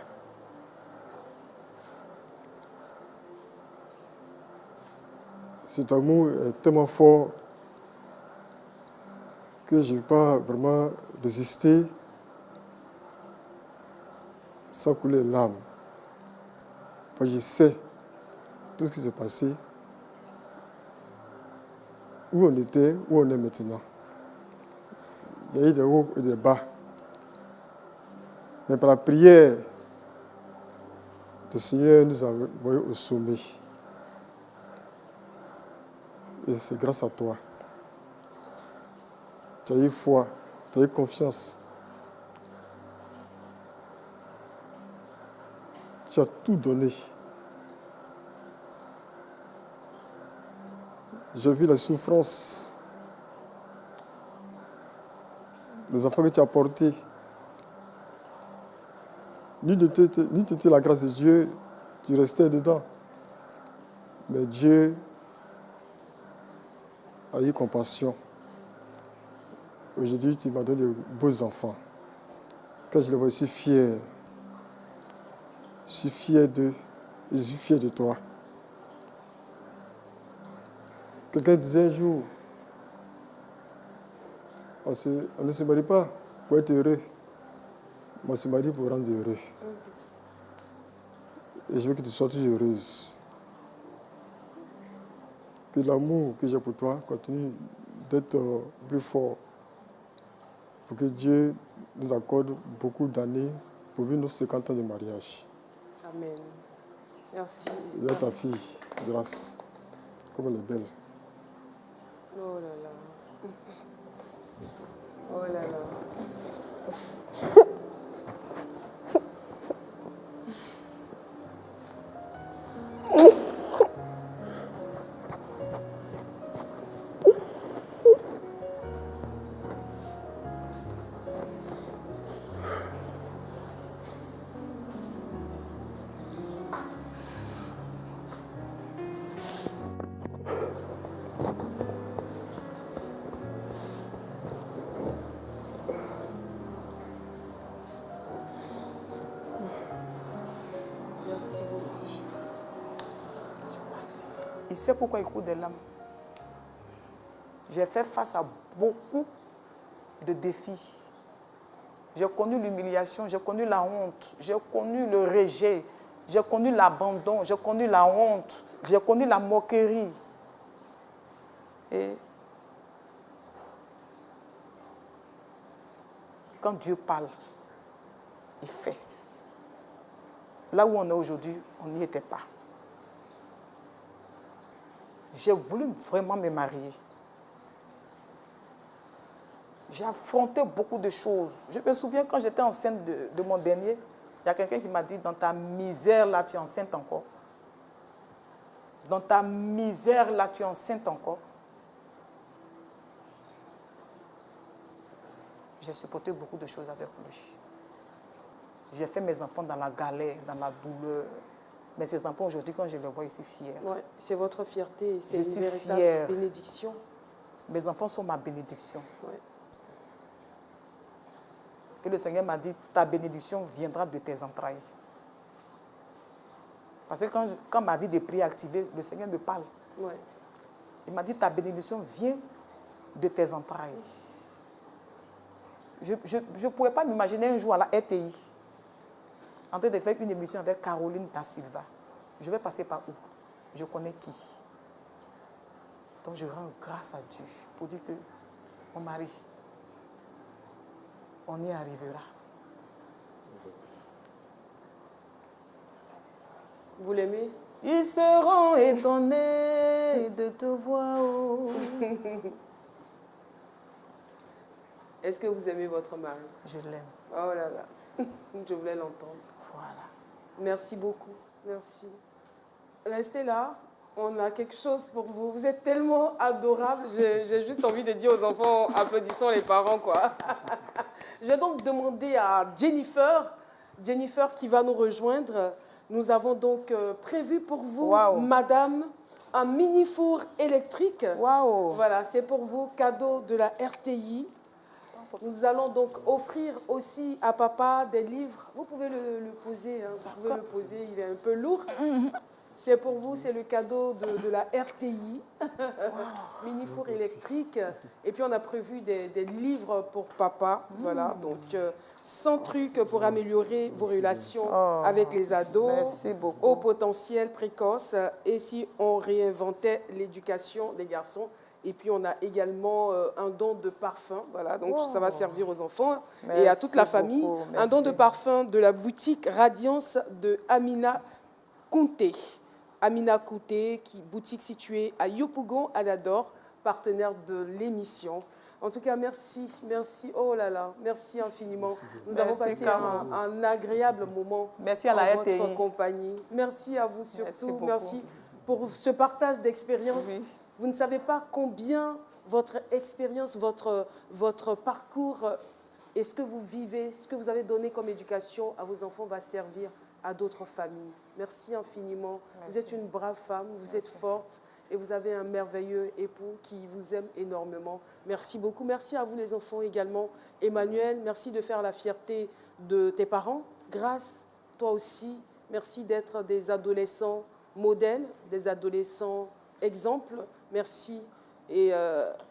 Cet amour est tellement fort que je ne vais pas vraiment résister sans couler l'âme. Parce que je sais tout ce qui s'est passé, où on était, où on est maintenant. Il y a eu des hauts et des bas. Mais par la prière, le Seigneur nous a envoyés au sommet. Et c'est grâce à toi. Tu as eu foi, tu as eu confiance. Tu as tout donné. J'ai vu la souffrance des enfants que tu as portés. Ni t'était la grâce de Dieu, tu restais dedans. Mais Dieu a eu compassion. Aujourd'hui, tu m'as donné de beaux enfants. Quand je les vois, je suis fier. Je suis fier d'eux et je suis fier de toi. Quelqu'un disait un jour, on ne se marie pas pour être heureux. Mais on se marie pour rendre heureux. Et je veux que tu sois toujours heureuse. Que l'amour que j'ai pour toi continue d'être plus fort. Pour que Dieu nous accorde beaucoup d'années pour vivre nos 50 ans de mariage. Amen. Merci. Il y a ta fille, Grâce. Comme elle est belle. Oh là là. Oh là là. Merci beaucoup. Il sait pourquoi il coule des larmes. J'ai fait face à beaucoup de défis. J'ai connu l'humiliation, j'ai connu la honte, j'ai connu le rejet, j'ai connu l'abandon, j'ai connu la honte, j'ai connu la moquerie. Et quand Dieu parle, il fait. Là où on est aujourd'hui, on n'y était pas. J'ai voulu vraiment me marier. J'ai affronté beaucoup de choses. Je me souviens quand j'étais enceinte de mon dernier, il y a quelqu'un qui m'a dit, dans ta misère là, tu es enceinte encore. Dans ta misère là, tu es enceinte encore. J'ai supporté beaucoup de choses avec lui. J'ai fait mes enfants dans la galère, dans la douleur. Mais ces enfants, aujourd'hui, quand je les vois, je suis fière. Ouais, c'est votre fierté, c'est Je une suis véritable fière. bénédiction. Mes enfants sont ma bénédiction. Ouais. Et le Seigneur m'a dit, ta bénédiction viendra de tes entrailles. Parce que quand ma vie de prière est activée, le Seigneur me parle. Ouais. Il m'a dit, ta bénédiction vient de tes entrailles. Je ne pouvais pas m'imaginer un jour à la RTI, en train de faire une émission avec Caroline Da Silva. Je vais passer par où? Je connais qui? Donc je rends grâce à Dieu pour dire que mon mari, on y arrivera. Vous l'aimez? Ils seront étonnés de te voir. Est-ce que vous aimez votre mari? Je l'aime. Oh là là, je voulais l'entendre. Voilà. Merci beaucoup. Merci. Restez là. On a quelque chose pour vous. Vous êtes tellement adorables. J'ai juste envie de dire aux enfants, applaudissons les parents, quoi. Je vais donc demander à Jennifer qui va nous rejoindre. Nous avons donc prévu pour vous, Wow. madame, un mini four électrique. Waouh. Voilà, c'est pour vous, cadeau de la RTI. Nous allons donc offrir aussi à papa des livres. Vous pouvez le poser, hein, vous pouvez le poser, il est un peu lourd. C'est pour vous, c'est le cadeau de la RTI, mini four électrique. Et puis on a prévu des livres pour papa, voilà. Donc 100 trucs pour améliorer vos relations avec les ados, Merci beaucoup. au potentiel précoce. Et si on réinventait l'éducation des garçons. Et puis, on a également un don de parfum. Voilà, donc ça va servir aux enfants et à toute la famille. Un don de parfum de la boutique Radiance de Amina Kounté. Amina Kounté, boutique située à Yopougon, à Nador, partenaire de l'émission. En tout cas, merci, merci. Oh là là, merci infiniment. Nous avons passé un agréable moment merci à la en RTI. votre compagnie. Merci à vous surtout. Merci pour ce partage d'expérience. Oui. Vous ne savez pas combien votre expérience, votre parcours et ce que vous vivez, ce que vous avez donné comme éducation à vos enfants va servir à d'autres familles. Merci infiniment. Merci. Vous êtes une brave femme, vous êtes forte et vous avez un merveilleux époux qui vous aime énormément. Merci beaucoup. Merci à vous les enfants également. Emmanuel, merci de faire la fierté de tes parents. Grâce, toi aussi, merci d'être des adolescents modèles, des adolescents exemples. Merci. Et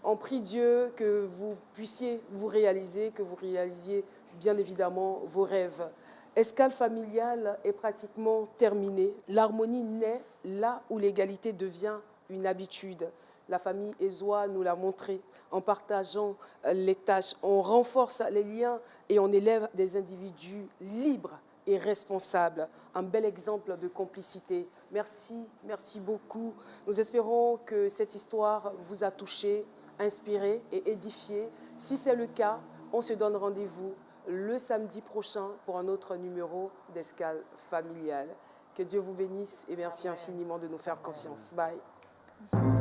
on prie Dieu que vous puissiez vous réaliser, que vous réalisiez bien évidemment vos rêves. Escale familiale est pratiquement terminée. L'harmonie naît là où l'égalité devient une habitude. La famille Ezoa nous l'a montré. En partageant les tâches, on renforce les liens et on élève des individus libres et responsable. Un bel exemple de complicité. Merci, merci beaucoup. Nous espérons que cette histoire vous a touché, inspiré et édifié. Si c'est le cas, on se donne rendez-vous le samedi prochain pour un autre numéro d'Escale familiale. Que Dieu vous bénisse et merci infiniment de nous faire confiance. Bye.